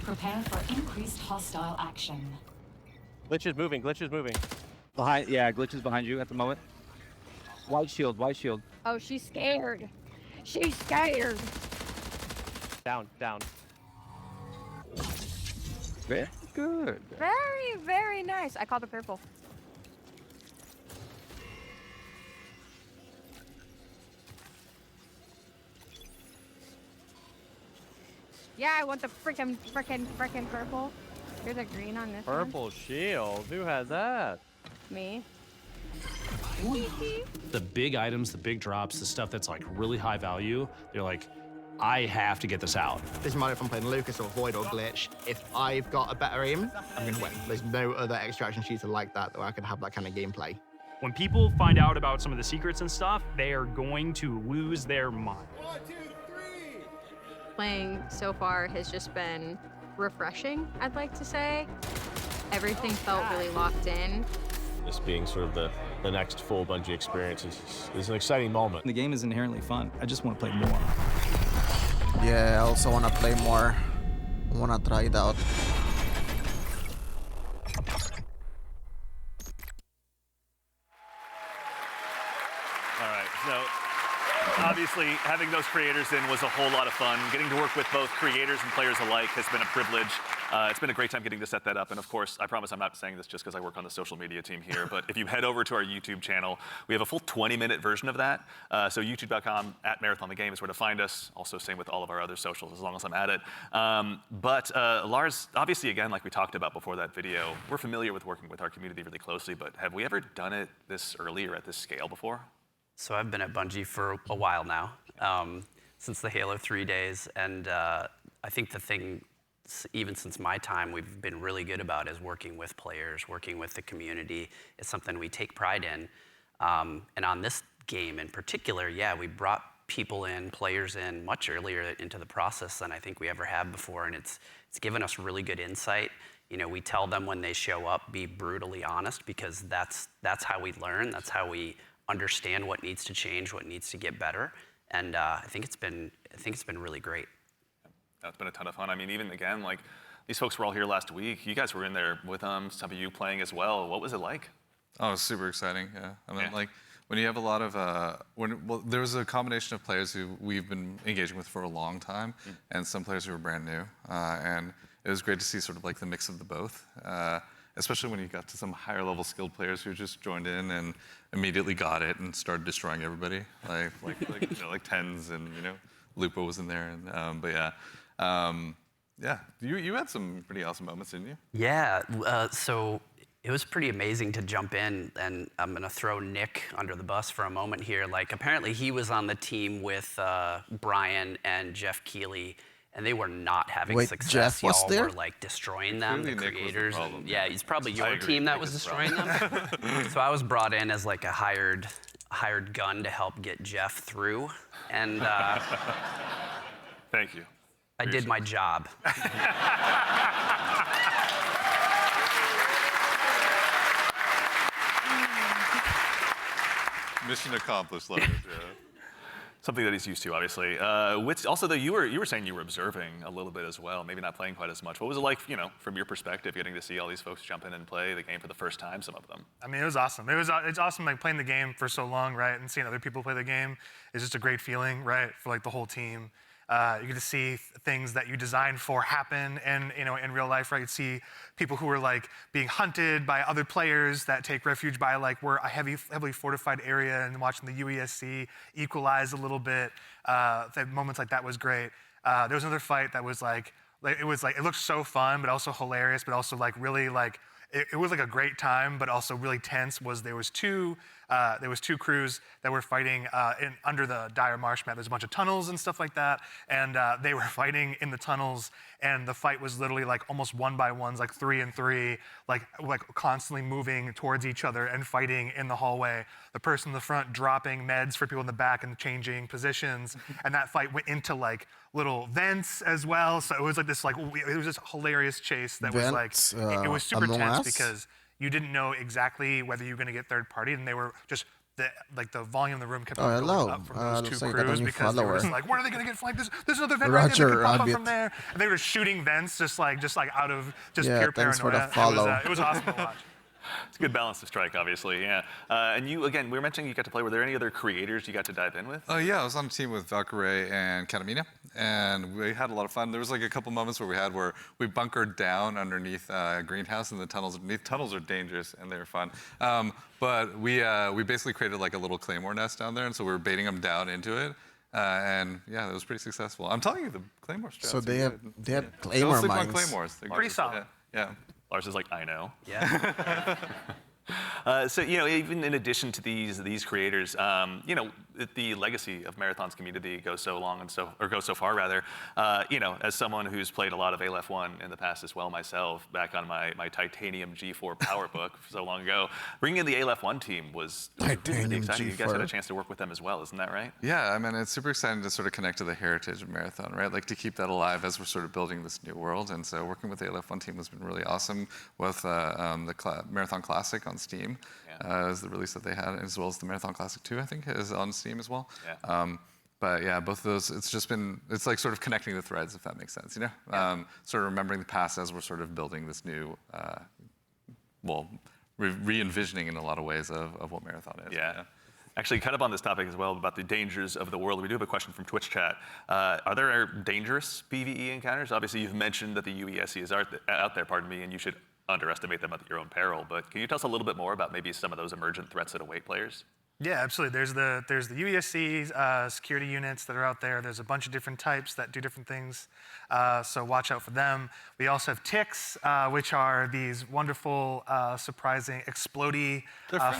Prepare for increased hostile action. Glitch is moving. Behind, yeah, Glitch is behind you at the moment. White shield. Oh, she's scared. She's scared. Down. Very good. Very, very nice. I called the purple. Yeah, I want the frickin' purple. Here's a green on this Purple shield. Who has that? Me. The big items, the big drops, the stuff that's like really high value, they're like, I have to get this out. Doesn't matter if I'm playing Lucas or Void or Glitch. If I've got a better aim, I'm going to win. There's no other extraction shooter like that where I could have that kind of gameplay. When people find out about some of the secrets and stuff, they are going to lose their mind. 1, 2, 3. Playing so far has just been refreshing, I'd like to say. Everything felt really locked in. This being sort of the next full Bungie experience is an exciting moment. The game is inherently fun. I just want to play more. Yeah, I also want to play more. I want to try it out. All right, so obviously having those creators in was a whole lot of fun. Getting to work with both creators and players alike has been a privilege. It's been a great time getting to set that up. And of course, I promise I'm not saying this just because I work on the social media team here, but if you head over to our YouTube channel, we have a full 20-minute version of that. So youtube.com/MarathonTheGame is where to find us. Also same with all of our other socials as long as I'm at it. But Lars, obviously again, like we talked about before that video, we're familiar with working with our community really closely, but have we ever done it this early or at this scale before? So I've been at Bungie for a while now, since the Halo 3 days, and I think the thing, even since my time, we've been really good about is working with players, working with the community. It's something we take pride in. And on this game in particular, yeah, we brought people in, players in much earlier into the process than I think we ever have before, and it's given us really good insight. You know, we tell them when they show up, be brutally honest, because that's how we learn, that's how we understand what needs to change, what needs to get better, and I think it's been really great. That's been a ton of fun. I mean, even again, like these folks were all here last week. You guys were in there with them. Some of you playing as well. What was it like? Oh, it was super exciting. Yeah, I mean, like when you have a lot of there was a combination of players who we've been engaging with for a long time, and some players who were brand new, and it was great to see sort of like the mix of the both. Especially when you got to some higher level skilled players who just joined in and immediately got it and started destroying everybody, like you know, like Tens and Lupo was in there, and but yeah. Yeah, you had some pretty awesome moments, didn't you? Yeah, so it was pretty amazing to jump in, and I'm gonna throw Nick under the bus for a moment here. Like, apparently he was on the team with Brian and Jeff Keighley, and they were not having success. Jeff was Y'all there? were like destroying them, Clearly the Nick was the creators. problem. And, yeah, it's probably your team that was destroying them. So I was brought in as like a hired gun to help get Jeff through, and thank you. I did my job. Mission accomplished, love it. Yeah. Something that he's used to, obviously. Also, though, you were saying you were observing a little bit as well, maybe not playing quite as much. What was it like, from your perspective, getting to see all these folks jump in and play the game for the first time, some of them? I mean, it was awesome. It's awesome, like, playing the game for so long, right, and seeing other people play the game is just a great feeling, right, for, like, the whole team. You get to see things that you designed for happen, and in real life, right? You see people who are like being hunted by other players that take refuge by like we're a heavily fortified area, and watching the UESC equalize a little bit. Moments like that was great. There was another fight that was like it looked so fun, but also hilarious, but also like really like. It was like a great time, but also really tense. There was two crews that were fighting under the dire marsh map. There's a bunch of tunnels and stuff like that, and they were fighting in the tunnels. And the fight was literally like almost 1 by 1s, like 3 and 3, like constantly moving towards each other and fighting in the hallway. The person in the front dropping meds for people in the back and changing positions. And that fight went into like little vents as well. So it was like this it was this hilarious chase that was like it was super tense because you didn't know exactly whether you were going to get third party, and they were just. The volume in the room kept going up from those two crews because they were just like, where are they going to get flanked? There's another vent right there that could pop up from there. And they were shooting vents just like out of pure paranoia. It was awesome to watch. It's a good balance to strike, obviously, yeah. And you, again, we were mentioning you got to play. Were there any other creators you got to dive in with? Oh, yeah, I was on a team with Valkyrie and Katamina, and we had a lot of fun. There was like a couple moments where we bunkered down underneath a greenhouse in the tunnels underneath. Tunnels are dangerous, and they were fun. But we basically created like a little claymore nest down there, and so we were baiting them down into it. And yeah, it was pretty successful. I'm telling you, the claymore strats. So they have claymore Don't sleep on mines. claymores. They're pretty solid. Yeah. Lars is like, I know. Yeah. So even in addition to these creators, the legacy of Marathon's community goes so long goes so far rather. As someone who's played a lot of Aleph 1 in the past as well myself, back on my Titanium G4 PowerBook so long ago, bringing in the Aleph 1 team was really exciting. G4. You guys had a chance to work with them as well, isn't that right? Yeah, I mean, it's super exciting to sort of connect to the heritage of Marathon, right? Like to keep that alive as we're sort of building this new world. And so working with the Aleph 1 team has been really awesome with the Marathon Classic on Steam. Is the release that they had, as well as the Marathon Classic 2, I think, is on Steam as well. Yeah. But yeah, both of those, it's like sort of connecting the threads, if that makes sense, Sort of remembering the past as we're sort of building this new, re-envisioning in a lot of ways of what Marathon is. Yeah. Actually, kind of on this topic as well, about the dangers of the world, we do have a question from Twitch chat. Are there dangerous PvE encounters? Obviously, you've mentioned that the UESC is out there, and you should underestimate them at your own peril. But can you tell us a little bit more about maybe some of those emergent threats that await players? Yeah, absolutely. There's the UESC security units that are out there. There's a bunch of different types that do different things, so watch out for them. We also have ticks, which are these wonderful, surprising, explodey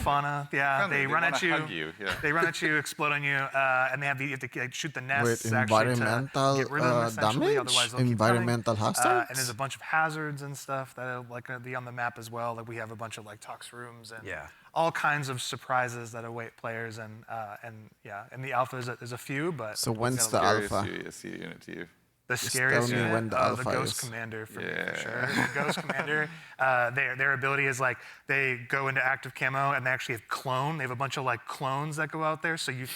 fauna. Yeah, they run at you. Yeah. They run at you, explode on you, and you have to shoot the nests With actually environmental to get rid of them, essentially. damage, Otherwise, they'll keep environmental running. hazards. And there's a bunch of hazards and stuff that are going to be on the map as well. Like we have a bunch of tox rooms and all kinds of surprises that await players, and in the alpha there's a few, but so when's the alpha? UESC unit to you? The scariest unit, the Ghost Commander for me, for sure. The Ghost Commander, their ability is they go into active camo and they actually have clone. They have a bunch of clones that go out there, so you're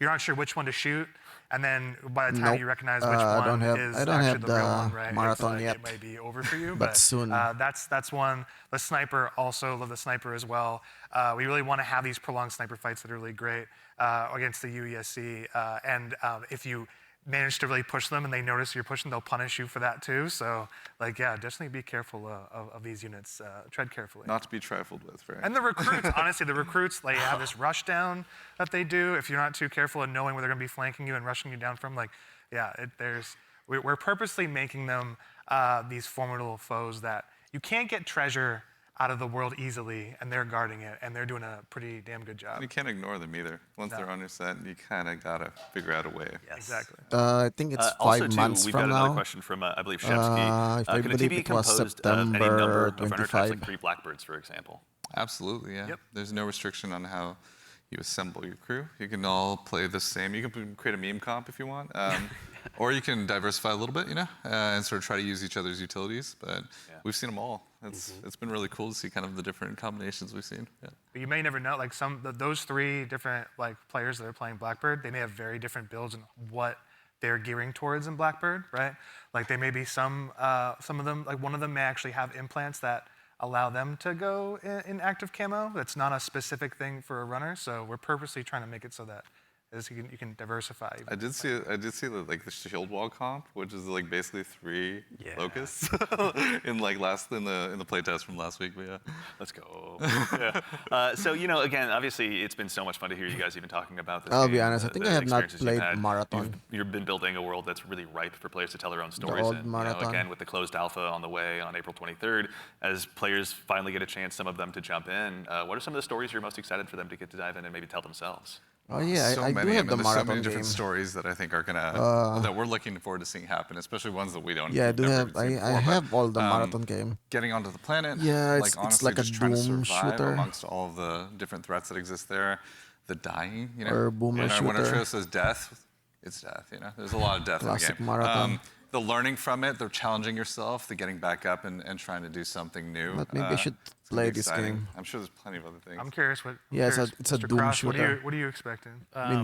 not sure which one to shoot, and then by the time you recognize which one is actually the real one, right? Marathon yet. It might be over for you, but soon. That's one. The sniper, also love the sniper as well. We really want to have these prolonged sniper fights that are really great against the UESC, and if you manage to really push them and they notice you're pushing, they'll punish you for that too. So definitely be careful of these units. Tread carefully. Not to be trifled with, right? And the recruits, honestly, they have this rush down that they do. If you're not too careful and knowing where they're going to be flanking you and rushing you down from, we're purposely making them these formidable foes that you can't get treasure out of the world easily, and they're guarding it, and they're doing a pretty damn good job. You can't ignore them either. Once they're on your set, you kind of got to figure out a way. Yes. Exactly. I think it's 5 also, months we've from got now. another question from, I believe, Shevsky. If I can a believe TV it was composed of any number of runner types, 25. like 3 Blackbirds, for example? Absolutely, yeah. Yep. There's no restriction on how you assemble your crew. You can all play the same. You can create a meme comp if you want. Or you can diversify a little bit, and sort of try to use each other's utilities. But we've seen them all. It's been really cool to see kind of the different combinations we've seen. Yeah. But you may never know, those 3 different players that are playing Blackbird, they may have very different builds and what they're gearing towards in Blackbird, right? They may be some of them, one of them may actually have implants that allow them to go in active camo. That's not a specific thing for a runner, so we're purposely trying to make it so that you can diversify. I did see the shield wall comp, which is basically 3 locusts in the playtest from last week. But yeah, let's go. Yeah. So again, obviously, it's been so much fun to hear you guys even talking about this. I'll game, be honest. I think I have not played Marathon. You've been building a world that's really ripe for players to tell their own stories. The old Marathon. Again, with the closed alpha on the way on April 23rd, as players finally get a chance, some of them to jump in. What are some of the stories you're most excited for them to get to dive in and maybe tell themselves? Oh yeah, I do have the there's Marathon so many different game. stories that I think are that we're looking forward to seeing happen, especially ones that we don't. Yeah, I have all the Marathon game. Getting onto the planet. Yeah, it's honestly, like a just trying to Doom survive shooter. amongst all of the different threats that exist there. The dying, Or boomer shooter. When our trio says death, it's death. There's a lot of death Classic in the game. Marathon. The learning from it, the challenging yourself, the getting back up and trying to do something new. But maybe I should play this game. I'm sure there's plenty of other things. I'm curious what. It's a Mr. Doom Cross, shooter. What are you expecting?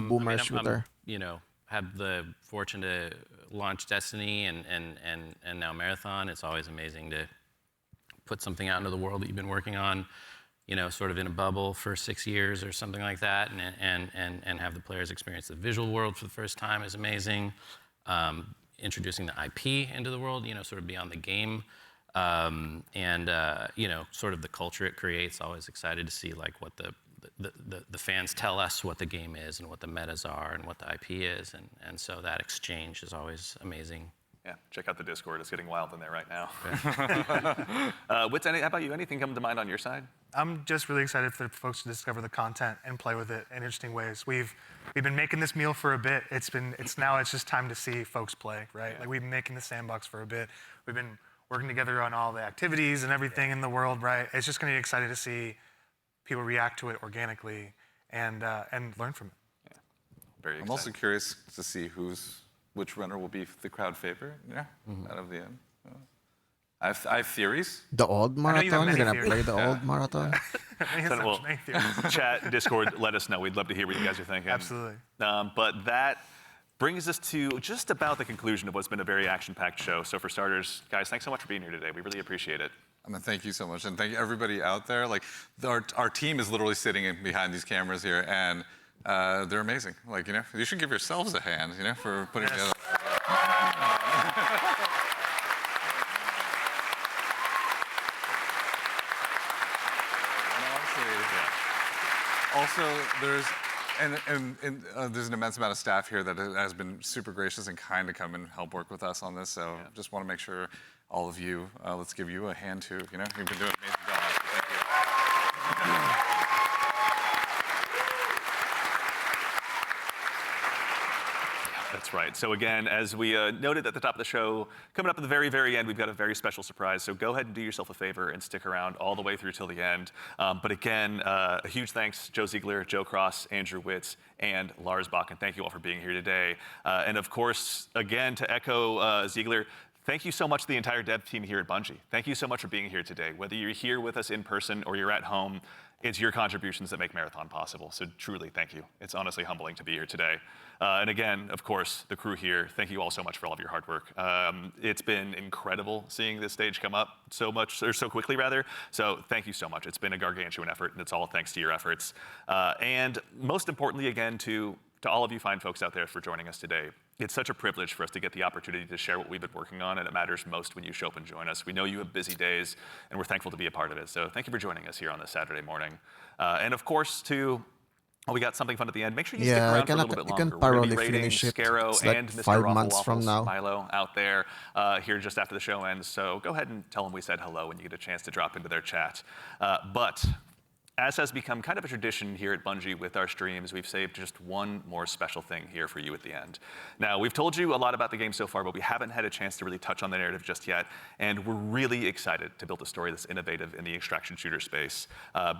Boomer shooter. Had the fortune to launch Destiny and now Marathon. It's always amazing to put something out into the world that you've been working on, sort of in a bubble for 6 years or something like that, and have the players experience the visual world for the first time is amazing. Introducing the IP into the world, sort of beyond the game, sort of the culture it creates. Always excited to see what the fans tell us what the game is and what the metas are and what the IP is, and so that exchange is always amazing. Yeah, check out the Discord. It's getting wild in there right now. Wits, how about you? Anything come to mind on your side? I'm just really excited for folks to discover the content and play with it in interesting ways. We've been making this meal for a bit. It's just time to see folks play, right? Like we've been making the sandbox for a bit. We've been working together on all the activities and everything in the world, right? It's just going to be exciting to see people react to it organically and learn from it. Yeah, very exciting. I'm also curious to see which runner will be the crowd favorite, out of the end. I have theories. The old marathon? You're going to play the old marathon? Well, chat, Discord, let us know. We'd love to hear what you guys are thinking. Absolutely. But that brings us to just about the conclusion of what's been a very action-packed show. So for starters, guys, thanks so much for being here today. We really appreciate it. Thank you so much, and thank you everybody out there. Like our team is literally sitting behind these cameras here, and they're amazing. Like you should give yourselves a hand, for putting together. Also, there's an immense amount of staff here that has been super gracious and kind to come and help work with us on this. So just want to make sure all of you, let's give you a hand too. You've been doing an amazing job. Thank you. That's right. So again, as we noted at the top of the show, coming up at the very, very end, we've got a very special surprise. So go ahead and do yourself a favor and stick around all the way through till the end. But again, a huge thanks, Joe Ziegler, Joe Cross, Andrew Witz, and Lars Bach. And thank you all for being here today. And of course, again, to echo Ziegler, thank you so much to the entire dev team here at Bungie. Thank you so much for being here today. Whether you're here with us in person or you're at home, it's your contributions that make Marathon possible. So truly, thank you. It's honestly humbling to be here today. And again, of course, the crew here, thank you all so much for all of your hard work. It's been incredible seeing this stage come up so quickly rather. So thank you so much. It's been a gargantuan effort, and it's all thanks to your efforts. And most importantly, again, to all of you fine folks out there for joining us today. It's such a privilege for us to get the opportunity to share what we've been working on, and it matters most when you show up and join us. We know you have busy days, and we're thankful to be a part of it. So thank you for joining us here on this Saturday morning. And of course, we got something fun at the end. Make sure you stick around for a little bit longer. You can thoroughly rating finish it. Scarrow It's like and Mr. 5 Ruffle months from Waffles now. Milo out there here just after the show ends. So go ahead and tell them we said hello when you get a chance to drop into their chat. But as has become kind of a tradition here at Bungie with our streams, we've saved just one more special thing here for you at the end. Now, we've told you a lot about the game so far, but we haven't had a chance to really touch on the narrative just yet, and we're really excited to build a story that's innovative in the extraction shooter space,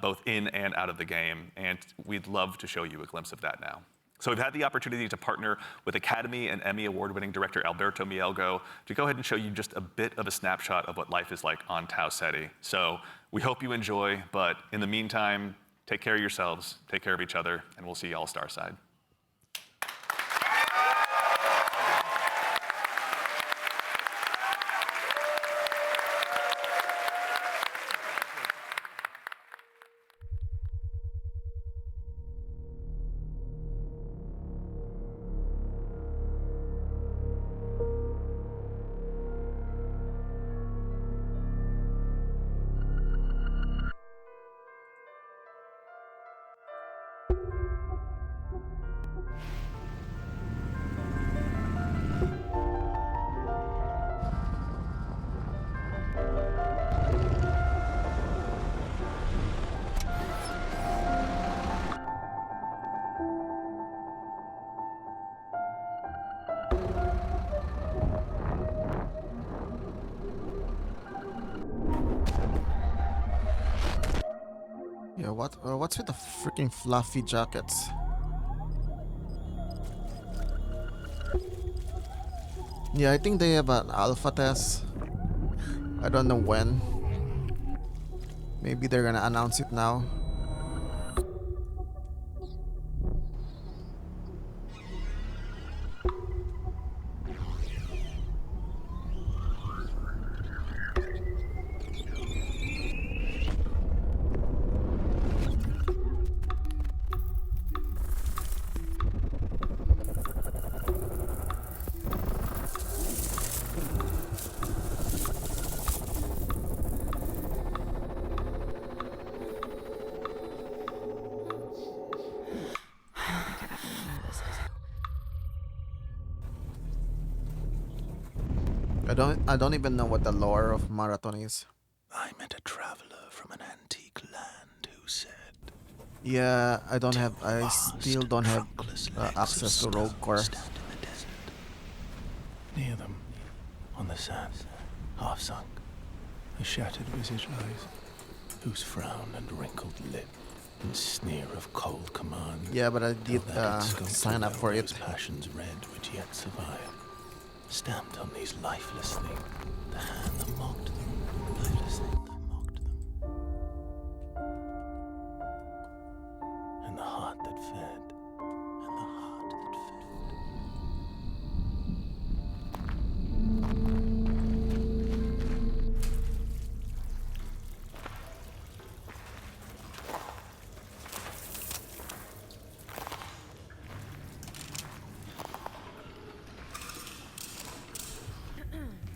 both in and out of the game, and we'd love to show you a glimpse of that now. So we've had the opportunity to partner with Academy and Emmy Award-winning director Alberto Mielgo to go ahead and show you just a bit of a snapshot of what life is like on Tau Ceti. So we hope you enjoy, but in the meantime, take care of yourselves, take care of each other, and we'll see you all Starside. Yeah, what's with the freaking fluffy jackets? Yeah, I think they have an alpha test. I don't know when. Maybe they're gonna announce it now. I don't even know what the lore of Marathon is. I met a traveler from an antique land who said, yeah, I still don't have access to Rogue Core. Near them, on the sand, half sunk, a shattered visage lies, whose frown and wrinkled lip and sneer of cold command. Yeah, but I did sign up for it. Passions red which yet survive, stamped on these lifeless things, the hand that mocked them, lifeless thing that mocked them, and the heart that fed, and the heart that fed.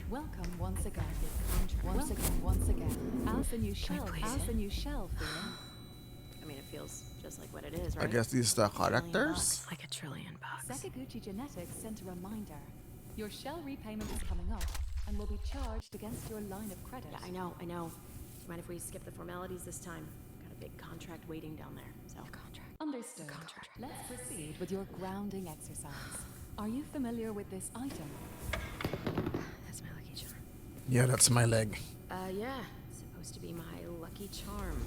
Welcome once again. Once again. As the new shell. I mean, it feels just like what it is, right? I guess these are the characters. Like $1 trillion. Sakaguchi Genetics sent a reminder. Your shell repayment is coming up and will be charged against your line of credit. Yeah, I know. Do you mind if we skip the formalities this time? Got a big contract waiting down there, so. Understood. Let's proceed with your grounding exercise. Are you familiar with this item? That's my lucky charm. Yeah, that's my leg. Yeah. Supposed to be my lucky charm.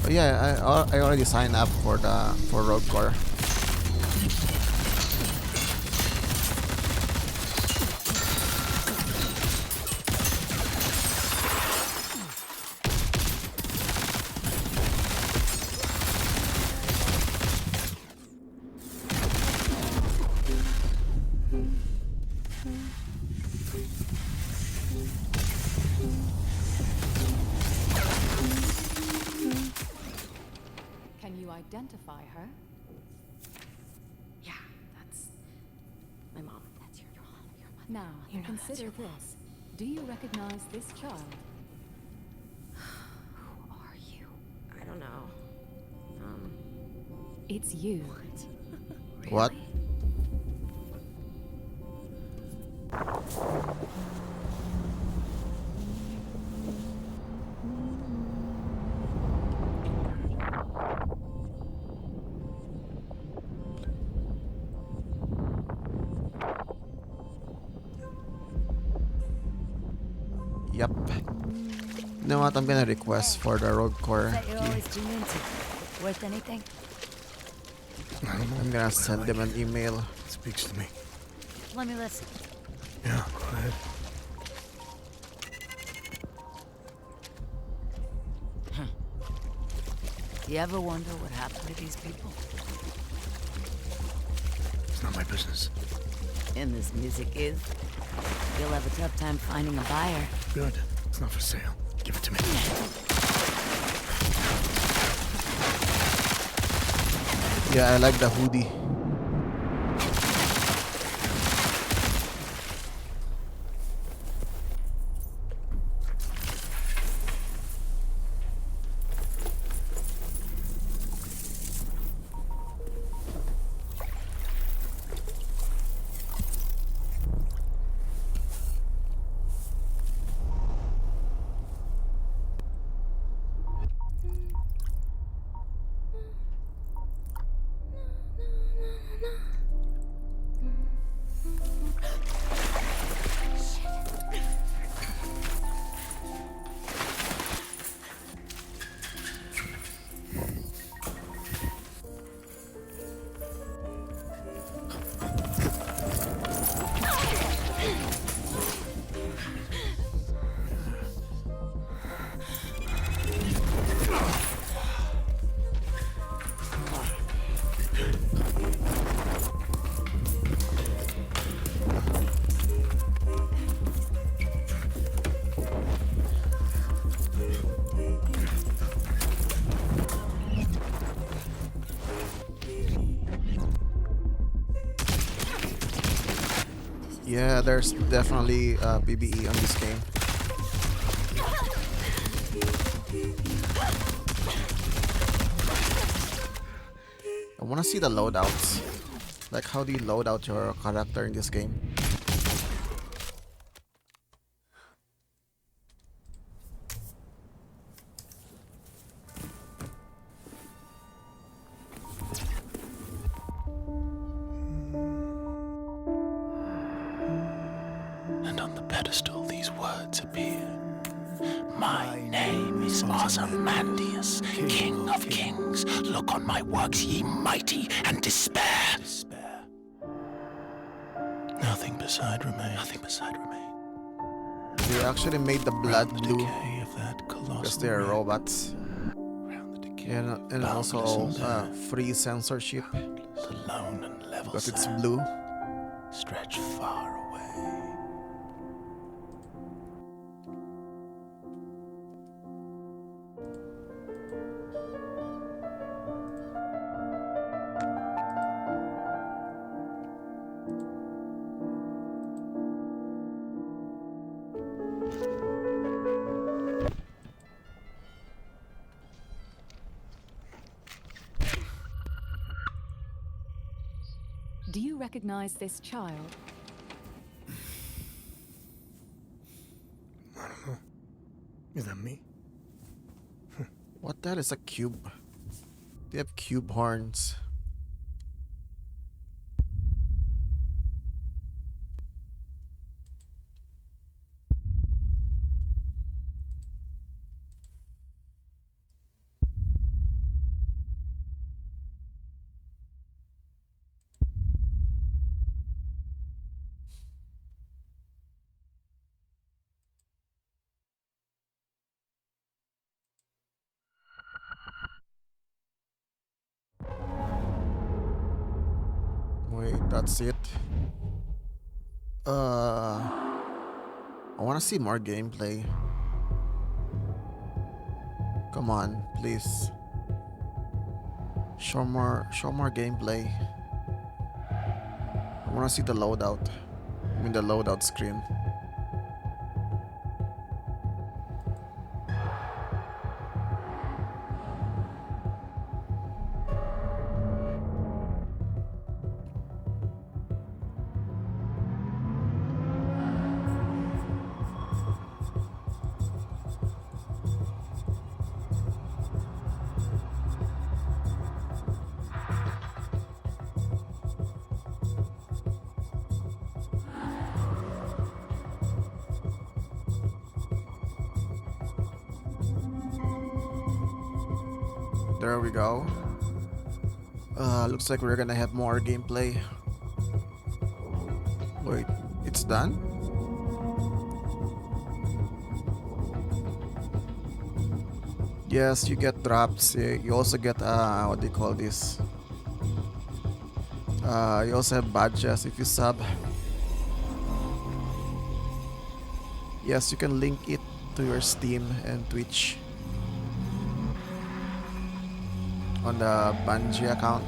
Oh, yeah, I already signed up for Rogue Core. Identify her? Yeah, that's my mom. That's your mom. Now, consider this. Do you recognize this child? Who are you? I don't know. It's you. What? Yep. You know what? I'm gonna request for the Rogue Core That you're key. always tuned into. Worth anything? I'm gonna send them an email. It speaks to me. Let me listen. Yeah, go ahead. You ever wonder what happened to these people? It's not my business. And this music is. You'll have a tough time finding a buyer. Good. It's not for sale. Give it to me. Yeah, I like the hoodie. Yeah, there's definitely PvE on this game. want to see the loadouts. Like, how do you load out your character in this game? And on the pedestal these words appear. My name is Ozymandias, King of Kings. Look on my works, ye mighty, and despair. Nothing beside remains. Nothing beside remains. They actually made the blood blue because they're robots. And also free censorship because it's blue. Stretch far away. Do you recognize this child? I don't know. Is that me? What that is a cube? They have cube horns. Wait, that's it. I want to see more gameplay. Come on, please. Show more gameplay. I want to see the loadout. I mean the loadout screen. There we go. Looks like we're gonna have more gameplay. Wait, it's done? Yes, you get drops. You also get what do you call this? You also have badges if you sub. Yes, you can link it to your Steam and Twitch on the Bungie account.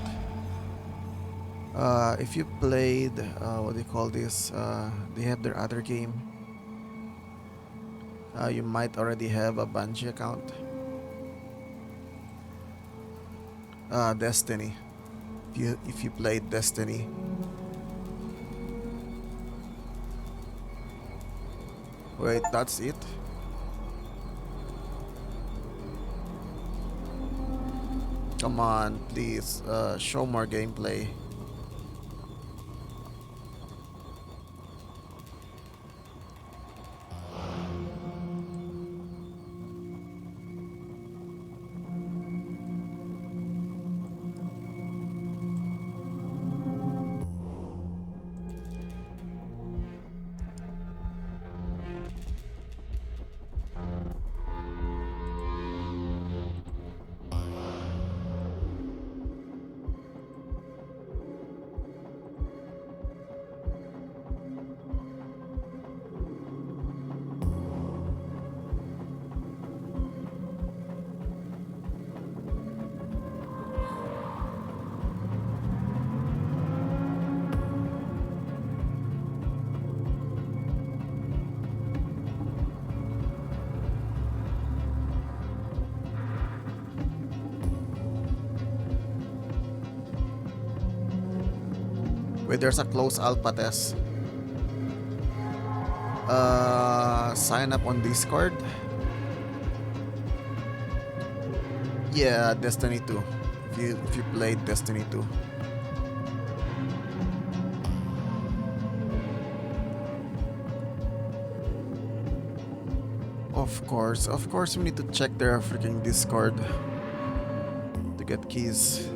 If you played, what do you call this? They have their other game. You might already have a Bungie account. Destiny. If you played Destiny. Wait, that's it? Come on, please, show more gameplay. Wait, there's a close alpha test. Sign up on Discord. Yeah, Destiny 2. If you played Destiny 2. Of course we need to check their freaking Discord to get keys.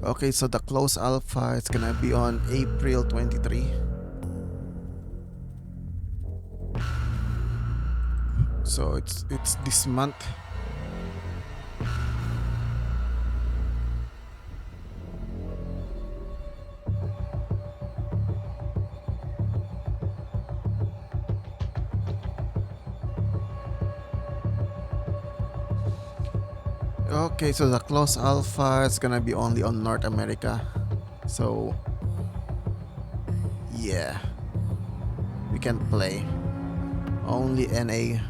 Okay, so the close alpha is gonna be on April 23. So it's this month. Okay, so the close alpha is gonna be only on North America. So yeah, we can't play. Only NA.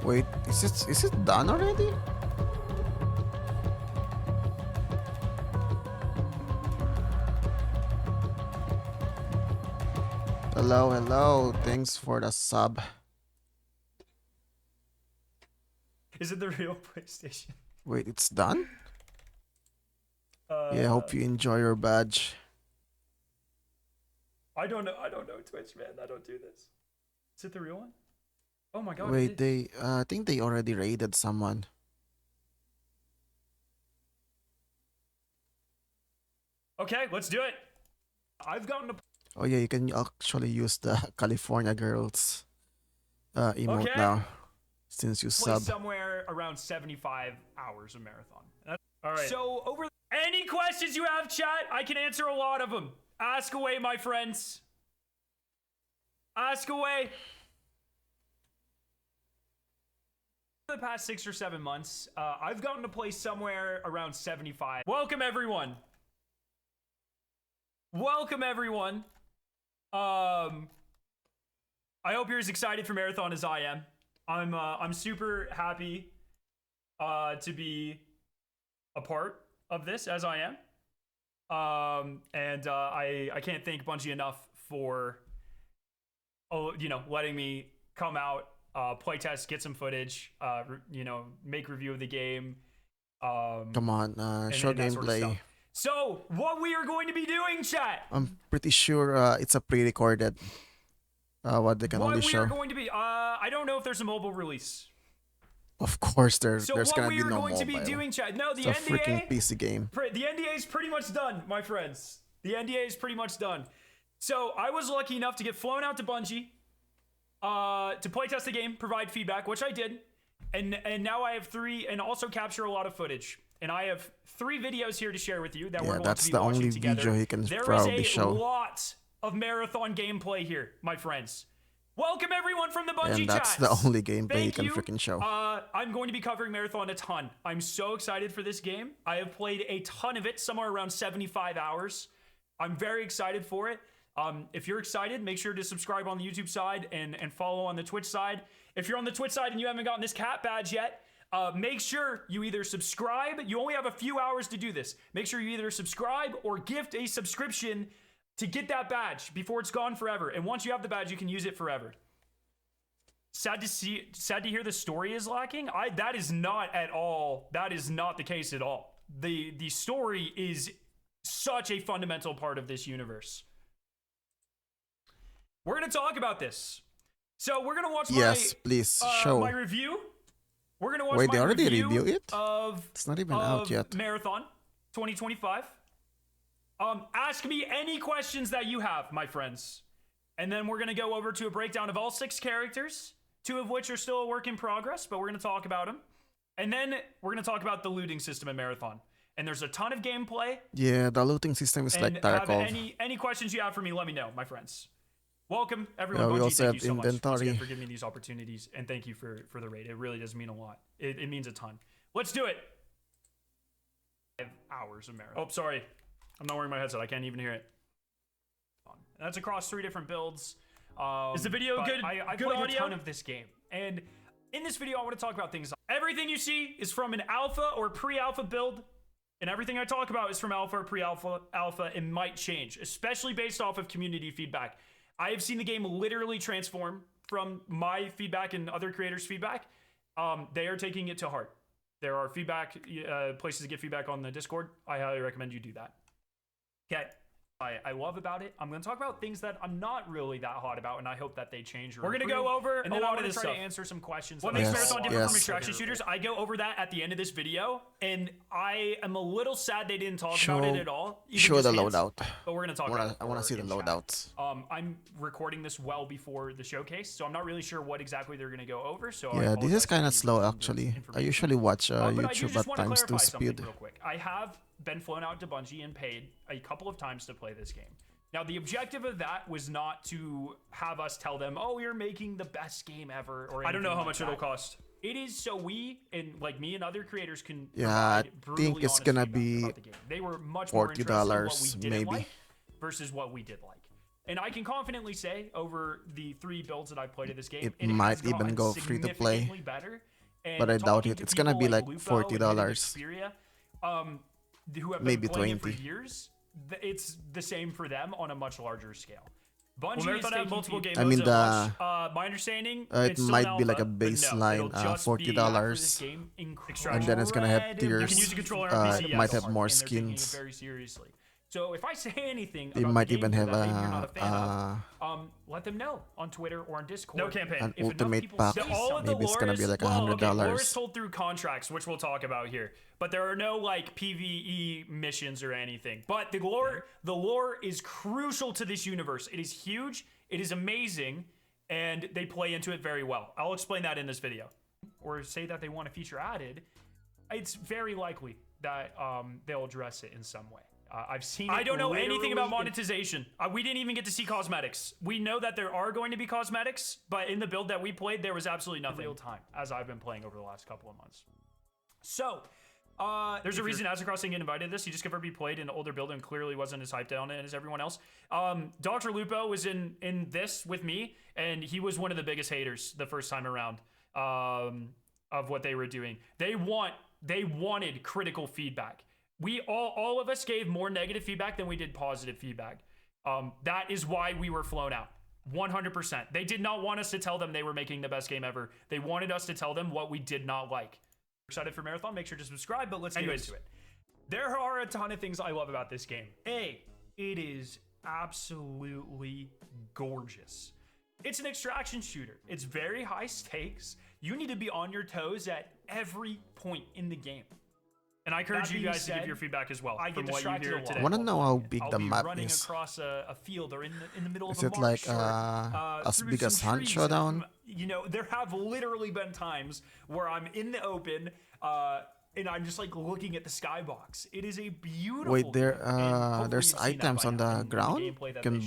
Wait, is it done already? Hello. Thanks for the sub. Is it the real PlayStation? Wait, it's done? Yeah, hope you enjoy your badge. I don't know Twitch, man. I don't do this. Is it the real one? Oh my god. Wait, I think they already raided someone. Okay, let's do it. I've gotten a... Oh yeah, you can actually use the California Girls emote Okay. now, since you Play sub. somewhere around 75 hours of marathon. All right. So any questions you have, chat, I can answer a lot of them. Ask away, my friends. Ask away. For the past 6 or 7 months, I've gotten to play somewhere around 75. Welcome, everyone. Welcome, everyone. I hope you're as excited for Marathon as I am. I'm super happy to be a part of this as I am. I can't thank Bungie enough for letting me come out, playtest, get some footage, make review of the game. Come on, show that sort of gameplay. stuff. So, what we are going to be doing, chat? I'm pretty sure it's a pre-recorded. What they can only What we show. are going to be, I don't know if there's a mobile release. Of course, there's So gonna what we be are no going mobile. to be doing, chat? No, the It's a NDA. freaking PC game. The NDA is pretty much done, my friends. The NDA is pretty much done. So I was lucky enough to get flown out to Bungie to playtest the game, provide feedback, which I did, and now I have 3, and also capture a lot of footage. And I have 3 videos here to share with you that we're going that's to be the watching only together. video he can There probably is a show. lot of marathon gameplay here, my friends. Welcome everyone from the Bungie And that's chats. the only gameplay he Thank can you. freaking show. I'm going to be covering Marathon a ton. I'm so excited for this game. I have played a ton of it, somewhere around 75 hours. I'm very excited for it. If you're excited, make sure to subscribe on the YouTube side and follow on the Twitch side. If you're on the Twitch side and you haven't gotten this cat badge yet, Make sure you either subscribe. You only have a few hours to do this. Make sure you either subscribe or gift a subscription to get that badge before it's gone forever. And once you have the badge, you can use it forever. Sad to hear the story is lacking. That is not the case at all. The story is such a fundamental part of this universe. We're going to talk about this. So we're going to watch my review. We're going to watch my review of it's not even out yet. Marathon 2025. Ask me any questions that you have, my friends. And then we're going to go over to a breakdown of all 6 characters, 2 of which are still a work in progress, but we're going to talk about them. And then we're going to talk about the looting system in Marathon. And there's a ton of gameplay. Yeah, the looting system is like Tarkov. Any questions you have for me, let me know, my friends. Welcome, everyone. Yeah, we Bungie, also thank have you so much inventory. for giving me these opportunities. And thank you for the raid. It really does mean a lot. It means a ton. Let's do it. 5 hours of Marathon. Oh, sorry. I'm not wearing my headset. I can't even hear it. That's across 3 different builds. Is the video good? I played audio? A ton of this game. And in this video, I want to talk about things. Everything you see is from an alpha or pre-alpha build. And everything I talk about is from alpha or pre-alpha. It might change, especially based off of community feedback. I have seen the game literally transform from my feedback and other creators' feedback. They are taking it to heart. There are feedback places to get feedback on the Discord. I highly recommend you do that. Okay. I love about it. I'm going to talk about things that I'm not really that hot about, and I hope that they change. We're going to go over and then I want to try to answer some questions. What makes Marathon different from extraction shooters? I go over that at the end of this video, and I am a little sad they didn't talk about it at all. Show the loadout. But we're going to talk about it. I want to see the loadouts. I'm recording this well before the showcase, so I'm not really sure what exactly they're going to go over. So yeah, this is kind of slow actually. I usually watch YouTube at times to speed. Real quick. I have been flown out to Bungie and paid a couple of times to play this game. Now, the objective of that was not to have us tell them, oh, you're making the best game ever. Or I don't know how much it'll cost. It is so we, and like me and other creators, can I think it's gonna be they were much more interested in what we didn't like versus what we did like. And I can confidently say over the 3 builds that I've played of this game, it might even go free to play. But I doubt it. It's gonna be like $40. Who have maybe been playing 20 it for years, it's the same for them on a much larger scale. Bungie is taking multiple game I mean, modes my understanding, it might be like a baseline $40, and then it's gonna have tiers. It might have more skins. Very seriously. So if I say anything, they might even have a let them know on Twitter or on Discord. No campaign. An ultimate pack. Maybe it's gonna be like $100. Okay, lore is told through contracts, which we'll talk about here. But there are no like PvE missions or anything. But the lore is crucial to this universe. It is huge. It is amazing, and they play into it very well. I'll explain that in this video. Or say that they want a feature added. It's very likely that they'll address it in some way. I've seen. I don't know anything about monetization. We didn't even get to see cosmetics. We know that there are going to be cosmetics, but in the build that we played, there was absolutely nothing. Real time, as I've been playing over the last couple of months. So, there's a reason Azzacross didn't get invited to this. He just confirmed he played in an older build and clearly wasn't as hyped on it as everyone else. Dr. Lupo was in this with me, and he was one of the biggest haters the first time around of what they were doing. They wanted critical feedback. We all of us gave more negative feedback than we did positive feedback. That is why we were flown out. 100%. They did not want us to tell them they were making the best game ever. They wanted us to tell them what we did not like. Excited for Marathon? Make sure to subscribe, but let's get into it. There are a ton of things I love about this game. It is absolutely gorgeous. It's an extraction shooter. It's very high stakes. You need to be on your toes at every point in the game. And I encourage you guys to give your feedback as well. I get distracted a lot. I want to know how big the map running is. Across a field or in the middle is of a it like as big as Hunt Showdown? You know, there have literally been times where I'm in the open and I'm just like looking at the skybox. It is a beautiful. Wait, there's items on the ground. You can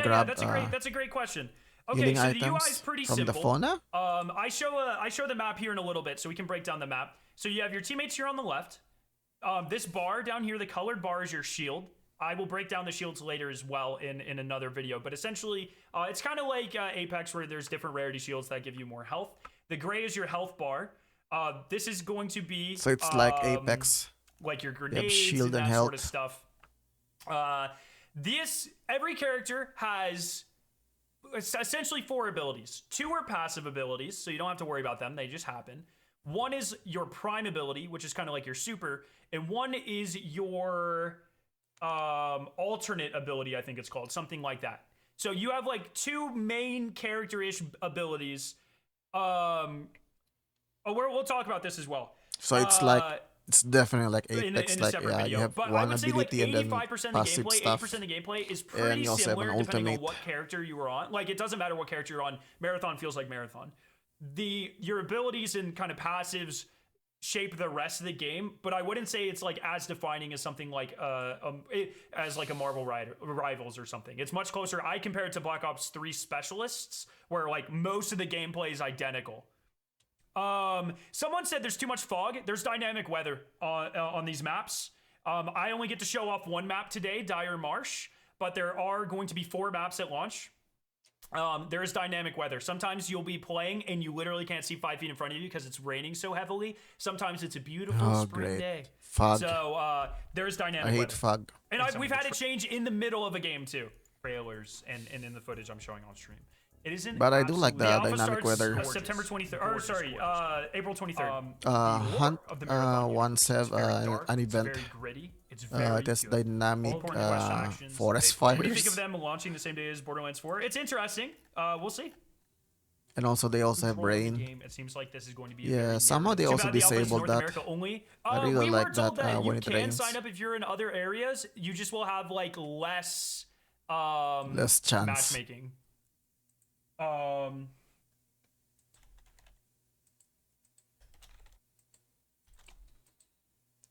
grab. That's a great question. Okay, so the UI is pretty from simple. The fauna? I show the map here in a little bit so we can break down the map. So you have your teammates here on the left. This bar down here, the colored bar, is your shield. I will break down the shields later as well in another video. But essentially, it's kind of like Apex where there's different rarity shields that give you more health. The gray is your health bar. This is going to be So it's like Apex. like your You grenades have shield and and that health. sort of stuff. Every character has essentially 4 abilities. 2 are passive abilities, so you don't have to worry about them. They just happen. 1 is your prime ability, which is kind of like your super, and 1 is your alternate ability, I think it's called, something like that. So you have like 2 main character-ish abilities. We'll talk about this as well. So it's like it's definitely like Apex. In a Like separate video. you have But I one would say like ability and then 85% of the passive gameplay, stuff. 80% of the gameplay is And pretty you also have similar an depending on alternate. what character you were on. Like it doesn't matter what character you're on. Marathon feels like Marathon. Your abilities and kind of passives shape the rest of the game, but I wouldn't say it's like as defining as something like as like a Marvel Rivals or something. It's much closer. I compare it to Black Ops 3 Specialists, where like most of the gameplay is identical. Someone said there's too much fog. There's dynamic weather on these maps. I only get to show off 1 map today, Dire Marsh, but there are going to be 4 maps at launch. There is dynamic weather. Sometimes you'll be playing and you literally can't see 5 feet in front of you because it's raining so heavily. Sometimes it's a beautiful spring day. Fog. So there's dynamic I hate weather. fog. And we've had it change in the middle of a game too. Trailers and in the footage I'm showing on stream. It isn't. But I do like the alpha dynamic starts, weather. September 23rd. Or sorry, April 23rd. Hunt once have an event. Very gritty. It's very it has good. dynamic All question actions. forest What do you think fires. of them launching the same day as Borderlands 4? It's interesting. We'll see. And also they also have Control of the rain. game, it seems like this is going to be a Yeah, very somehow they Too also bad the alpha is disabled North that. America only. I really we like were told that that when you it can rains. sign up if you're in other areas. You just will have like less Less chance. matchmaking.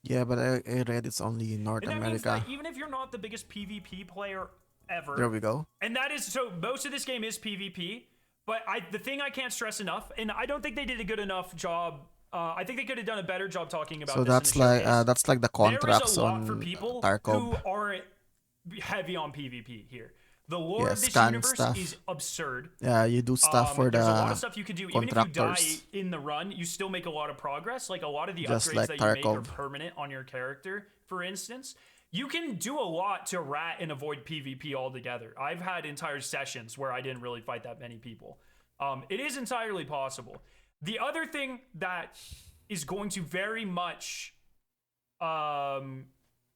Yeah, but I read it's only in North And that means America. that even if you're not the biggest PvP player ever, There we go. And that is so. Most of this game is PvP, but the thing I can't stress enough, and I don't think they did a good enough job. I think they could have done a better job talking about. So this that's in the like showcase. that's like the contracts There is a lot on for people Tarkov. who aren't heavy on PvP here. The lore Yeah, of this scan universe stuff. is absurd. Yeah, you do stuff for There's a lot the of stuff you can do. Even if you die contractors. in the run, you still make a lot of progress. Like a lot of the Just upgrades like that you make are Tarkov. permanent on your character, for instance. You can do a lot to rat and avoid PvP altogether. I've had entire sessions where I didn't really fight that many people. It is entirely possible. The other thing that is going to very much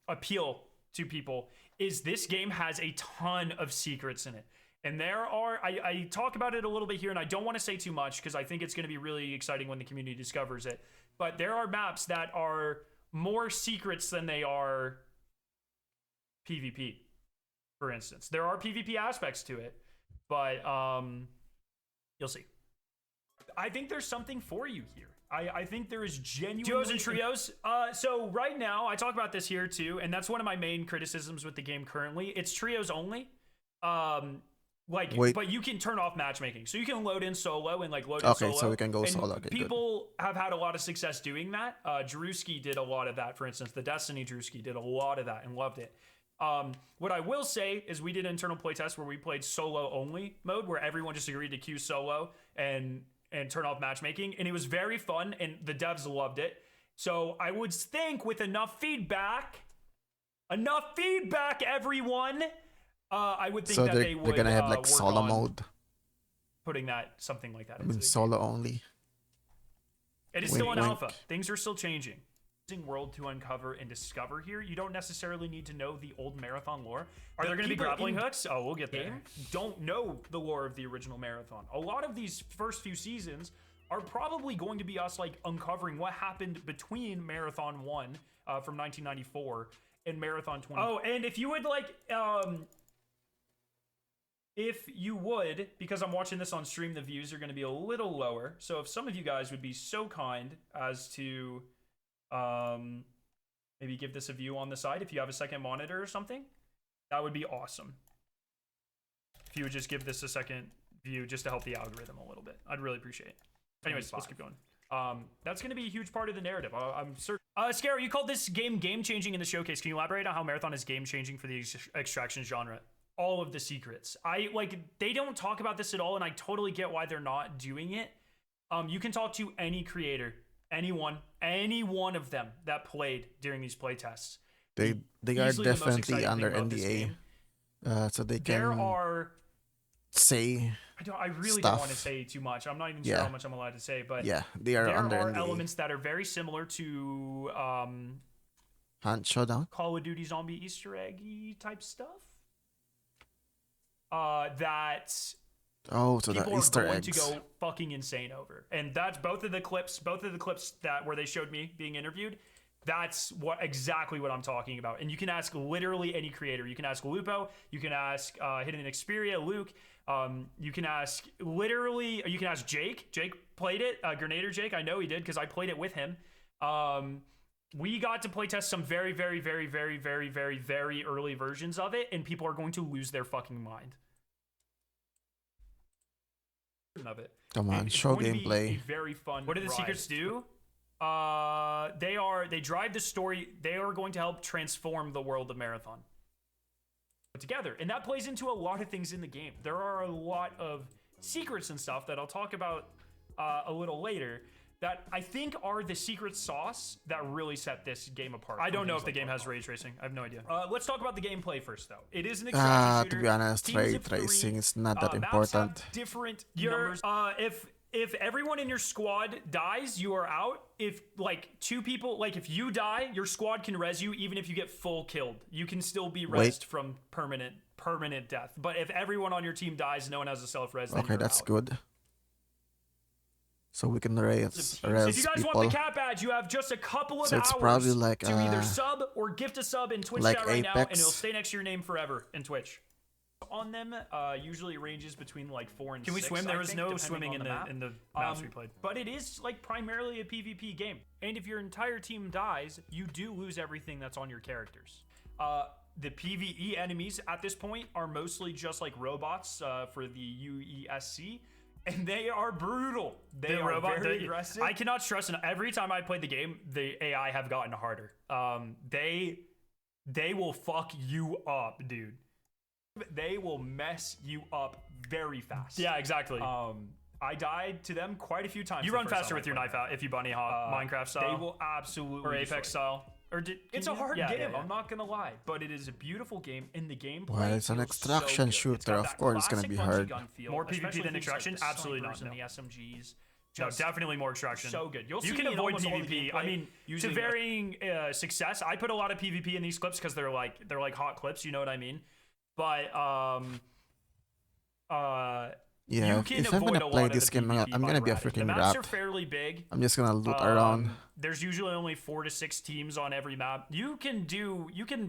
appeal to people is this game has a ton of secrets in it. And there are, I talk about it a little bit here, and I don't want to say too much because I think it's going to be really exciting when the community discovers it. But there are maps that are more secrets than they are PvP, for instance. There are PvP aspects to it, but you'll see. I think there's something for you here. I think there is genuine duos and trios. So right now, I talk about this here too, and that's one of my main criticisms with the game currently. It's trios only. But you can turn off matchmaking, so you can load in solo and like load in solo. Okay, so we can go And solo. Okay, good. people have had a lot of success doing that. Drewski did a lot of that, for instance. The Destiny Drewski did a lot of that and loved it. What I will say is we did an internal playtest where we played solo only mode, where everyone just agreed to queue solo and turn off matchmaking, and it was very fun, and the devs loved it. So I would think with enough feedback, everyone, I would think So that they're they would gonna have like work solo on mode. putting something like that I into mean the solo only. It is Wink, still an wink. alpha. Things are still changing. World to uncover and discover here. You don't necessarily need to know the old Marathon lore. Are there going to be grappling hooks? Oh, we'll get there. Don't know the lore of the original Marathon. A lot of these first few seasons are probably going to be us like uncovering what happened between Marathon 1 from 1994 and Marathon 20. Oh, and if you would like, because I'm watching this on stream, the views are going to be a little lower. So if some of you guys would be so kind as to maybe give this a view on the side if you have a second monitor or something, that would be awesome. If you would just give this a second view just to help the algorithm a little bit, I'd really appreciate it. Anyways, let's keep going. That's going to be a huge part of the narrative. I'm certain. Scary, you called this game game-changing in the showcase. Can you elaborate on how Marathon is game-changing for the extraction genre? All of the secrets. They don't talk about this at all, and I totally get why they're not doing it. You can talk to any creator any one of them that played during these playtests. They are Easily the most definitely exciting under thing about this NDA, game. so they There can are. say. I really stuff. don't want to say too much. I'm not even sure how much I'm allowed to say, but yeah, they are there under are NDA. elements that are very similar to Hunt Showdown. Call of Duty zombie Easter eggy type stuff. That Oh, so the people Easter are going eggs. to go fucking insane over, and that's both of the clips that where they showed me being interviewed. That's exactly what I'm talking about. And you can ask literally any creator. You can ask Lupo. You can ask Hidden Xperia, Luke. You can ask Jake. Jake played it. Grenader Jake. I know he did because I played it with him. We got to play test some very, very, very, very, very, very, very early versions of it, and people are going to lose their fucking mind. Of it. Come on, show gameplay. Very fun. What do the secrets do? They drive the story. They are going to help transform the world of Marathon together, and that plays into a lot of things in the game. There are a lot of secrets and stuff that I'll talk about a little later that I think are the secret sauce that really set this game apart. I don't know if the game has ray tracing. I have no idea. Let's talk about the gameplay first, though. It is an extraction shooter. To be honest, Teams ray of three. tracing is not that Maps important. have different numbers. If everyone in your squad dies, you are out. If like two people, like if you die, your squad can res you even if you get full killed. You can still be resed from permanent death. But if everyone on your team dies, no one has a self-res. Okay, that's good. So we can res So if you guys people. want the cat badge, you have just a couple of So it's hours probably like, to either sub or gift a sub in Twitch like chat right now, and Apex. it'll stay next to your name forever in Twitch. On them, usually ranges between like 4 and 6. Can we swim? There was no swimming in the maps we played. But it is like primarily a PvP game. And if your entire team dies, you do lose everything that's on your characters. The PvE enemies at this point are mostly just like robots for the UESC. And they are brutal. They are very aggressive. I cannot stress enough. Every time I played the game, the AI have gotten harder. They will fuck you up, dude. They will mess you up very fast. Yeah, exactly. I died to them quite a few times. You run faster with your knife out if you bunny hop Minecraft style. They will absolutely. Or Apex style. It's a hard game. I'm not gonna lie, but it is a beautiful game, and the gameplay. Well, it's an extraction shooter. Of course, it's gonna be hard. More PvP than extraction? Absolutely not. No. The SMGs. No, definitely more extraction. So good. You can avoid PvP. I mean, to varying success. I put a lot of PvP in these clips because they're like hot clips. You know what I mean? But yeah, if I'm gonna play this game, I'm gonna be a freaking The maps rat. are fairly big. I'm just gonna loot around. There's usually only 4 to 6 teams on every map. You can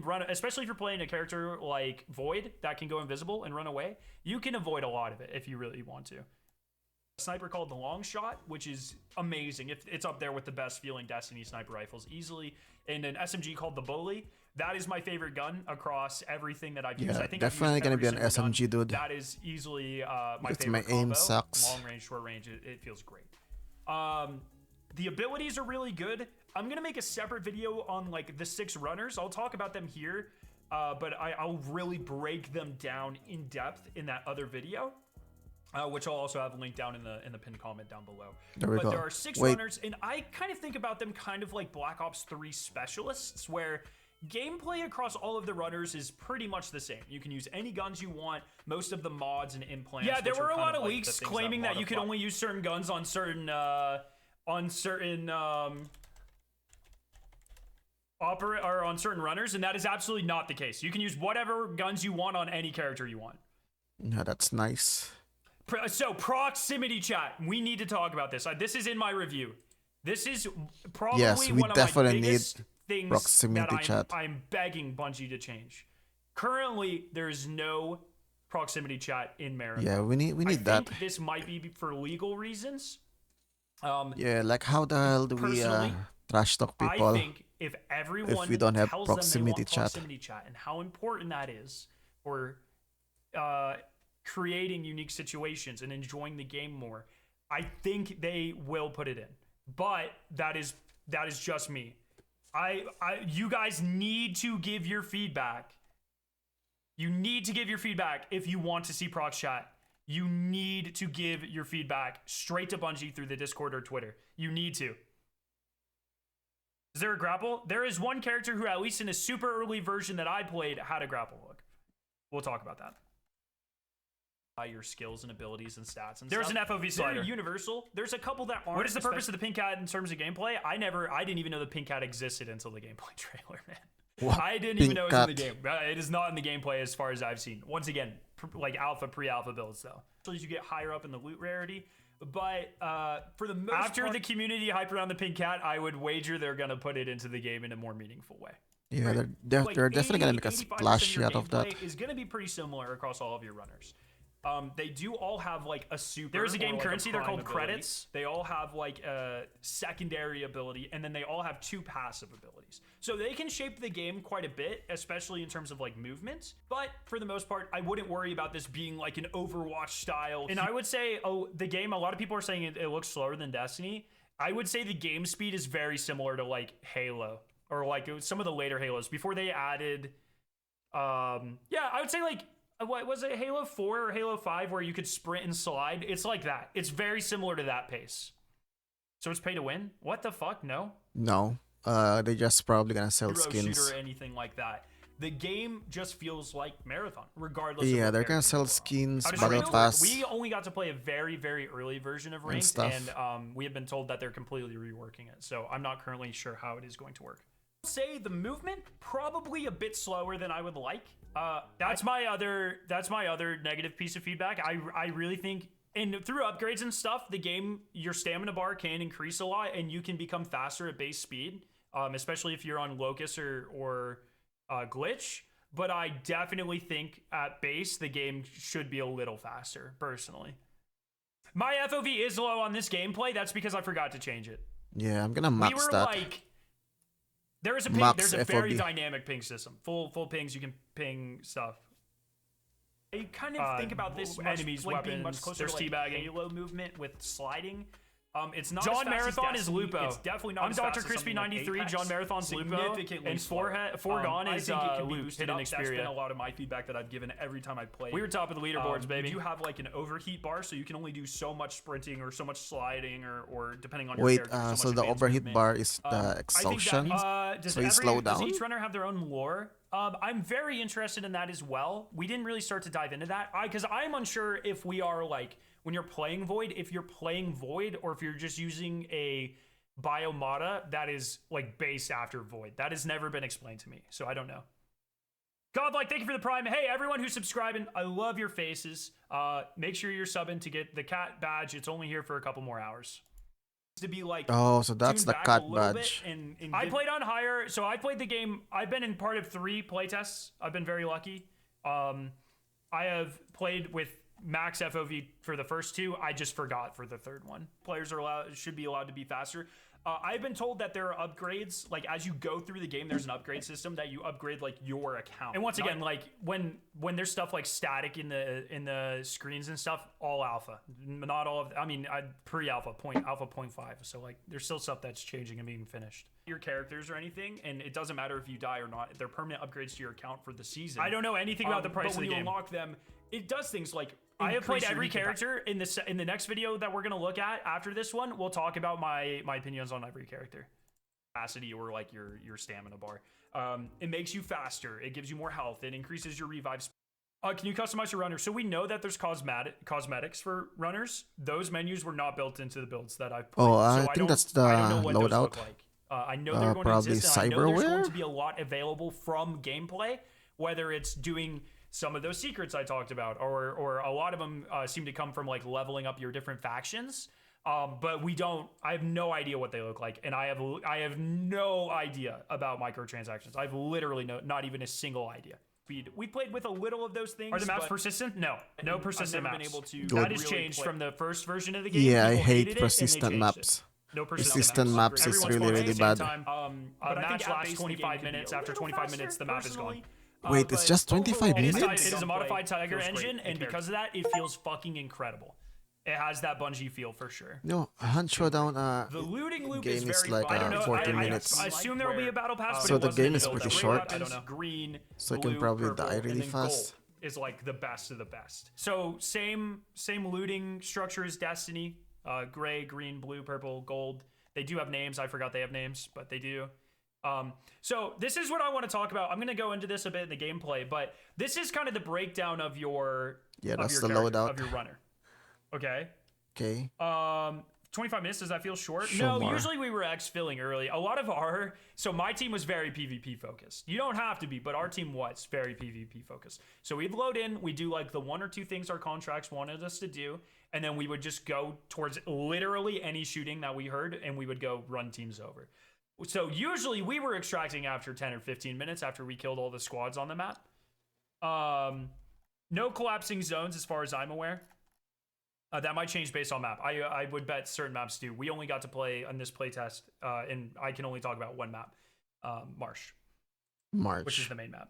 run, especially if you're playing a character like Void that can go invisible and run away. You can avoid a lot of it if you really want to. A sniper called the Long Shot, which is amazing. It's up there with the best feeling Destiny sniper rifles easily. And an SMG called the Bully. That is my favorite gun across everything that I've used. Yeah, I think definitely gonna be an SMG, dude. That is easily my Because favorite my aim combo. sucks. Long range, short range, it feels great. The abilities are really good. I'm gonna make a separate video on like the 6 runners. I'll talk about them here, but I'll really break them down in depth in that other video. Which I'll also have linked down in the pinned comment down below. There we go. There are 6 runners, and I kind of think about them kind of like Black Ops 3 specialists, where gameplay across all of the runners is pretty much the same. You can use any guns you want, most of the mods and implants. Yeah, there were a lot of leaks claiming that you could only use certain guns on certain on certain runners, and that is absolutely not the case. You can use whatever guns you want on any character you want. Yeah, that's nice. So proximity chat, we need to talk about this. This is in my review. This is probably one of my biggest things proximity that chat. I'm begging Bungie to change. Currently, there is no proximity chat in Marathon. Yeah, we need that. I think this might be for legal reasons. Yeah, like how the hell do we trash talk people I think if everyone if we don't have tells proximity them they want chat? proximity chat and how important that is for creating unique situations and enjoying the game more, I think they will put it in. But that is just me. You guys need to give your feedback. You need to give your feedback if you want to see prox chat. You need to give your feedback straight to Bungie through the Discord or Twitter. You need to. Is there a grapple? There is one character who, at least in a super early version that I played, had a grapple hook. We'll talk about that. Your skills and abilities and stats and There's stuff. an FOV slider. They're universal. There's a couple that aren't. What is the purpose of the pink cat in terms of gameplay? I didn't even know the pink cat existed until the gameplay trailer, man. What? I didn't even know it was Pink in the game. It is not in the gameplay as far as I've seen. Once again, like pre-alpha builds though. So as you get higher up in the loot rarity. But for the most After part, the community hype around the pink cat, I would wager they're gonna put it into the game in a more meaningful way. Yeah, they're definitely gonna make a 85% splash of your out of that. gameplay is gonna be pretty similar across all of your runners. They do all have like a super. There's a game or, like, currency, they're prime called ability. credits. They all have like a secondary ability, and then they all have 2 passive abilities. So they can shape the game quite a bit, especially in terms of like movement. But for the most part, I wouldn't worry about this being like an Overwatch style. And I would say, the game. A lot of people are saying it looks slower than Destiny. I would say the game speed is very similar to like Halo or like some of the later Halos before they added. Yeah, I would say like. What was it, Halo 4 or Halo 5, where you could sprint and slide? It's like that. It's very similar to that pace. So it's pay to win? What the fuck? No. No, they just probably gonna sell Hero skins. shooter or anything like that. The game just feels like Marathon, regardless. Yeah, of they're gonna sell skins, How does battle Ranked work? pass. We only got to play a very, very early version of Ranked, stuff. and we have been told that they're completely reworking it. So I'm not currently sure how it is going to work. Say the movement probably a bit slower than I would like. That's my other negative piece of feedback. I really think, and through upgrades and stuff, the game, your stamina bar can increase a lot, and you can become faster at base speed, especially if you're on Locust or Glitch. But I definitely think at base the game should be a little faster, personally. My FOV is low on this gameplay. That's because I forgot to change it. Yeah, I'm gonna max that. Like, there's a ping, Max there's a very FOB. dynamic ping system. Full pings, you can ping stuff. I kind of think about this enemies, like being much closer to like Halo movement with sliding. It's not John as fast Marathon as is Destiny. Lupo. It's definitely not. I'm as Dr. fast as Crispy something like 93, Apex. John Marathon's Lupo, Significantly and slower. Foregone I is think it can be Luke, boosted hidden up. That's Xperia. been a lot of my feedback that I've given every time I've played. We were top of the leaderboards, baby. You do have like an overheat bar, so you can only do so much sprinting or so much sliding, or depending on your Wait, character. so the overheat bar is the exhaustion, so you slow down? Does each runner have their own lore? I'm very interested in that as well. We didn't really start to dive into that because I'm unsure if we are like, when you're playing Void, if you're playing Void or if you're just using a biomata that is like base after Void. That has never been explained to me, so I don't know. Godlike, thank you for the prime. Hey, everyone who's subscribing, I love your faces. Make sure you're subbing to get the cat badge. It's only here for a couple more hours. To be like, Oh, so that's tuned the back cat a little bit badge. and I played on higher, so I played the game. I've been in part of 3 playtests. I've been very lucky. I have played with max FOV for the first 2. I just forgot for the 3rd one. Players are should be allowed to be faster. I've been told that there are upgrades, like as you go through the game, there's an upgrade system that you upgrade like your account. And once again, like when there's stuff like static in the screens and stuff, all alpha, not all of. I mean, pre-alpha, alpha 0.5. So like, there's still stuff that's changing and being finished. Your characters or anything, and it doesn't matter if you die or not. They're permanent upgrades to your account for the season. I don't know anything about the price of the But when game. you unlock them, it does things like. I have played increase your every recompense. character. In the next video that we're gonna look at after this one, we'll talk about my opinions on every character. Capacity or like your stamina bar. It makes you faster. It gives you more health. It increases your revive. Can you customize your runner? So we know that there's cosmetics for runners. Those menus were not built into the builds that I've played. Oh, So I think that's the I don't know what those loadout. look like. I know they're going to Probably exist, and I know there's going cyberware? to be a lot available from gameplay, whether it's doing some of those secrets I talked about, or a lot of them seem to come from like leveling up your different factions. But I have no idea what they look like, and I have no idea about microtransactions. I've literally not even a single idea. We played with a little of those things. Are the maps but persistent? No persistent I've never maps. been able to Good. that has changed from the first version of the game. Yeah, I People hate hated it, and they persistent changed maps. it. No Persistent maps is Everyone's really, playing really at the same bad. time. But The I think match at lasts base the 25 game can be minutes. a After little 25 faster, minutes, the map is gone. Wait, it's just 25 It is minutes? a modified Tiger engine, and because of that, it feels fucking incredible. It has that Bungie feel for sure. No, a Hunt Showdown The looting loop game is is very like fun. I don't know. 40 I minutes. assume there will be a battle pass, but So it the wasn't game is built pretty that way. short. I don't know. Green, So you can blue, probably purple, die really and then fast. gold is like the best of the best. So same looting structure as Destiny. Gray, green, blue, purple, gold. They do have names. I forgot they have names, but they do. So this is what I want to talk about. I'm going to go into this a bit in the gameplay, but this is kind of the breakdown of your that's the loadout of your runner. Okay. Okay. 25 minutes, does that feel short? Show No, more. usually we were exfilling early. A lot of so my team was very PvP focused. You don't have to be, but our team was very PvP focused. So we'd load in, we do like the 1 or 2 things our contracts wanted us to do, and then we would just go towards literally any shooting that we heard, and we would go run teams over. So usually we were extracting after 10 or 15 minutes after we killed all the squads on the map. No collapsing zones as far as I'm aware. That might change based on map. I would bet certain maps do. We only got to play on this playtest, and I can only talk about one map, Marsh, which is the main map.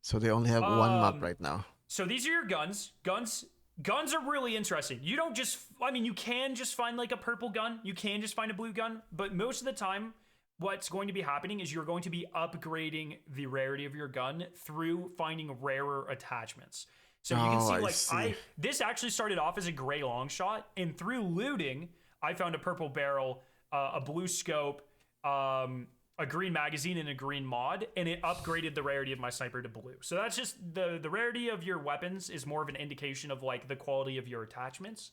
So they only have one map right now. So these are your guns. Guns are really interesting. You don't just, you can just find like a purple gun. You can just find a blue gun. But most of the time, what's going to be happening is you're going to be upgrading the rarity of your gun through finding rarer attachments. So you can see, this actually started off as a gray long shot, and through looting, I found a purple barrel, a blue scope, a green magazine, and a green mod, and it upgraded the rarity of my sniper to blue. So that's just the rarity of your weapons is more of an indication of like the quality of your attachments.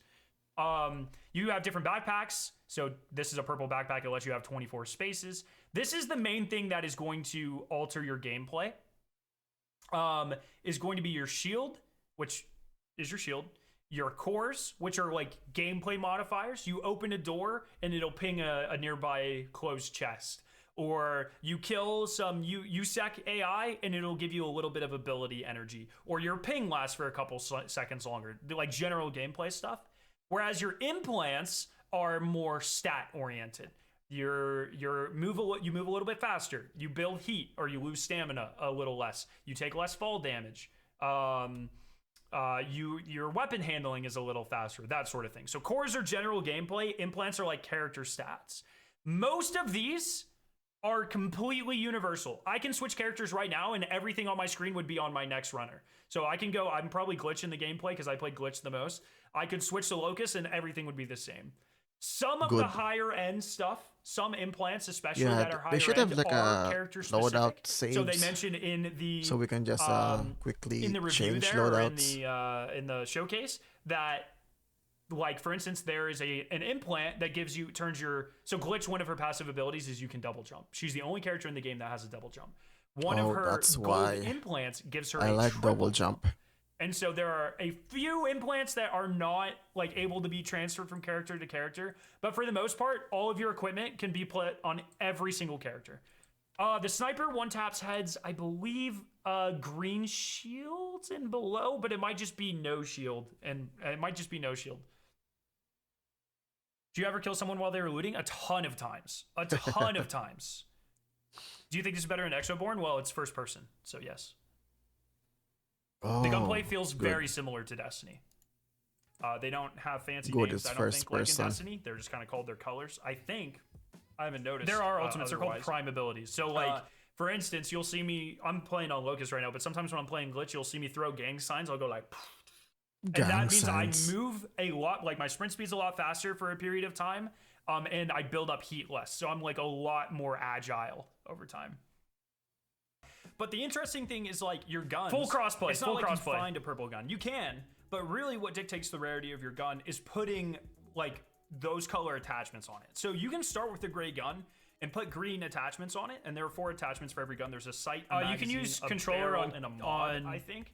You have different backpacks. So this is a purple backpack. It lets you have 24 spaces. This is the main thing that is going to alter your gameplay. Is going to be your shield, which is your shield, your cores, which are like gameplay modifiers. You open a door and it'll ping a nearby closed chest. Or you kill some USEC AI and it'll give you a little bit of ability energy. Or your ping lasts for a couple seconds longer, like general gameplay stuff. Whereas your implants are more stat oriented. You move a little bit faster. You build heat, or you lose stamina a little less. You take less fall damage. Your weapon handling is a little faster, that sort of thing. So cores are general gameplay. Implants are like character stats. Most of these are completely universal. I can switch characters right now, and everything on my screen would be on my next runner. So I can go. I'm probably glitching the gameplay because I played glitch the most. I could switch to Locust, and everything would be the same. Some of the higher end stuff, some implants especially that are higher they should end, have like are a character specific. loadout saves. So they mentioned in the so we can just quickly in the review change there, loadouts. or in the showcase that, like for instance, there is an implant that turns your glitch. One of her passive abilities is you can double jump. She's the only character in the game that has a double jump. One of her gold implants gives her I like triple double jump. And so there are a few implants that are not like able to be transferred from character to character, but for the most part, all of your equipment can be put on every single character. The sniper one taps heads, I believe, green shields and below, but it might just be no shield, and it might just be no shield. Do you ever kill someone while they were looting? A ton of times. A ton of times. Do you think this is better in Exoborn? Well, it's first person, so yes. The gunplay feels very similar to Destiny. They don't have fancy names, I don't think, like in Destiny. They're just kind of called their colors. I think, I haven't noticed. There are ultimates, they're called prime abilities. So like, for instance, you'll see me, I'm playing on Locust right now, but sometimes when I'm playing Glitch, you'll see me throw gang signs. I'll go like, and that means I move a lot, like my sprint speed's a lot faster for a period of time, and I build up heat less. So I'm like a lot more agile over time. But the interesting thing is like your guns. Full crossplay. It's not like you find a purple gun. You can, but really what dictates the rarity of your gun is putting like those color attachments on it. So you can start with a gray gun and put green attachments on it, and there are 4 attachments for every gun. There's a sight, you can use controller on a mod, I think.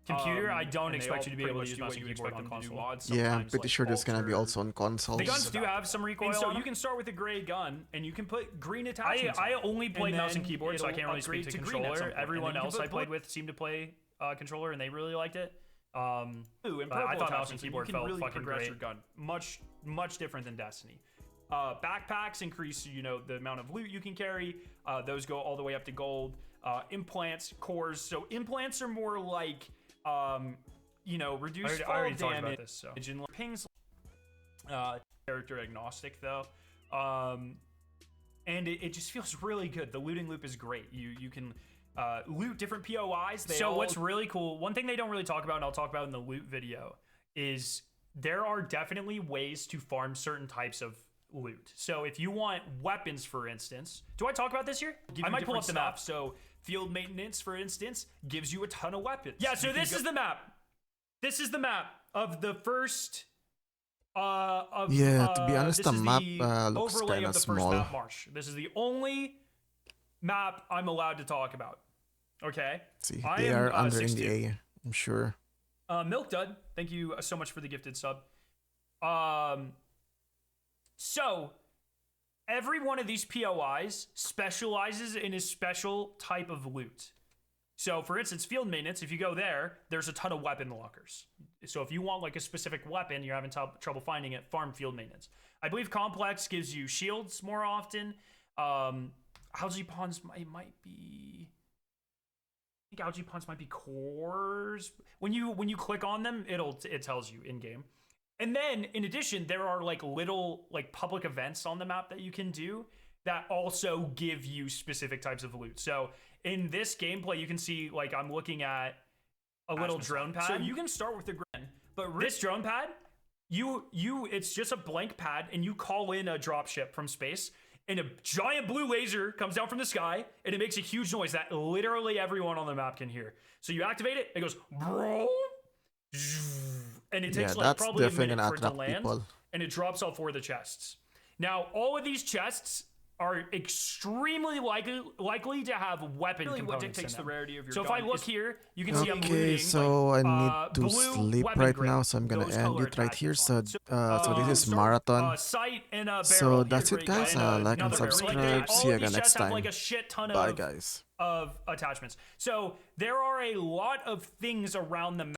Computer, I don't expect you to be able to use mouse and keyboard on console. Yeah, I'm pretty sure there's gonna be also on consoles. The guns do have some recoil. And so you can start with a gray gun, and you can put green attachments. I only play mouse and keyboard, so I can't really speak to controller. Everyone else I played with seemed to play controller, and they really liked it. I thought mouse and keyboard felt really fucking great. Your gun much different than Destiny. Backpacks increase, the amount of loot you can carry. Those go all the way up to gold. Implants, cores. So implants are more like reduce fall damage. So pings, character agnostic though, and it just feels really good. The looting loop is great. You can loot different POIs. What's really cool, one thing they don't really talk about, and I'll talk about in the loot video, is there are definitely ways to farm certain types of loot. So if you want weapons, for instance, do I talk about this here? I might pull up the map. So field maintenance, for instance, gives you a ton of weapons. Yeah, so this is the map. This is the map of the first. To be honest, the map looks kind of small. Map marsh. This is the only map I'm allowed to talk about. Okay. See, they are under NDA, I'm sure. Milk Dud, thank you so much for the gifted sub. So every one of these POIs specializes in a special type of loot. So for instance, field maintenance, if you go there, there's a ton of weapon lockers. So if you want like a specific weapon, you're having trouble finding it, farm field maintenance. I believe complex gives you shields more often. Algae ponds might be, I think algae ponds might be cores. When you click on them, it tells you in game. And then in addition, there are like little like public events on the map that you can do that also give you specific types of loot. So in this gameplay, you can see like I'm looking at a little drone pad. So you can start with the grin, but this drone pad, it's just a blank pad, and you call in a dropship from space, and a giant blue laser comes down from the sky, and it makes a huge noise that literally everyone on the map can hear. So you activate it goes, and it takes like probably a minute for it to land, and it drops all 4 of the chests. Now, all of these chests are extremely likely to have weapon components what dictates in them. The rarity of your gun. If I look here, you can see I'm looting. Okay, so I need to sleep right now, so I'm gonna end it right here. So this is marathon. So that's it, guys. Like and subscribe. See you again next time. Like a shit ton Bye, guys. Of attachments. So there are a lot of things around the map.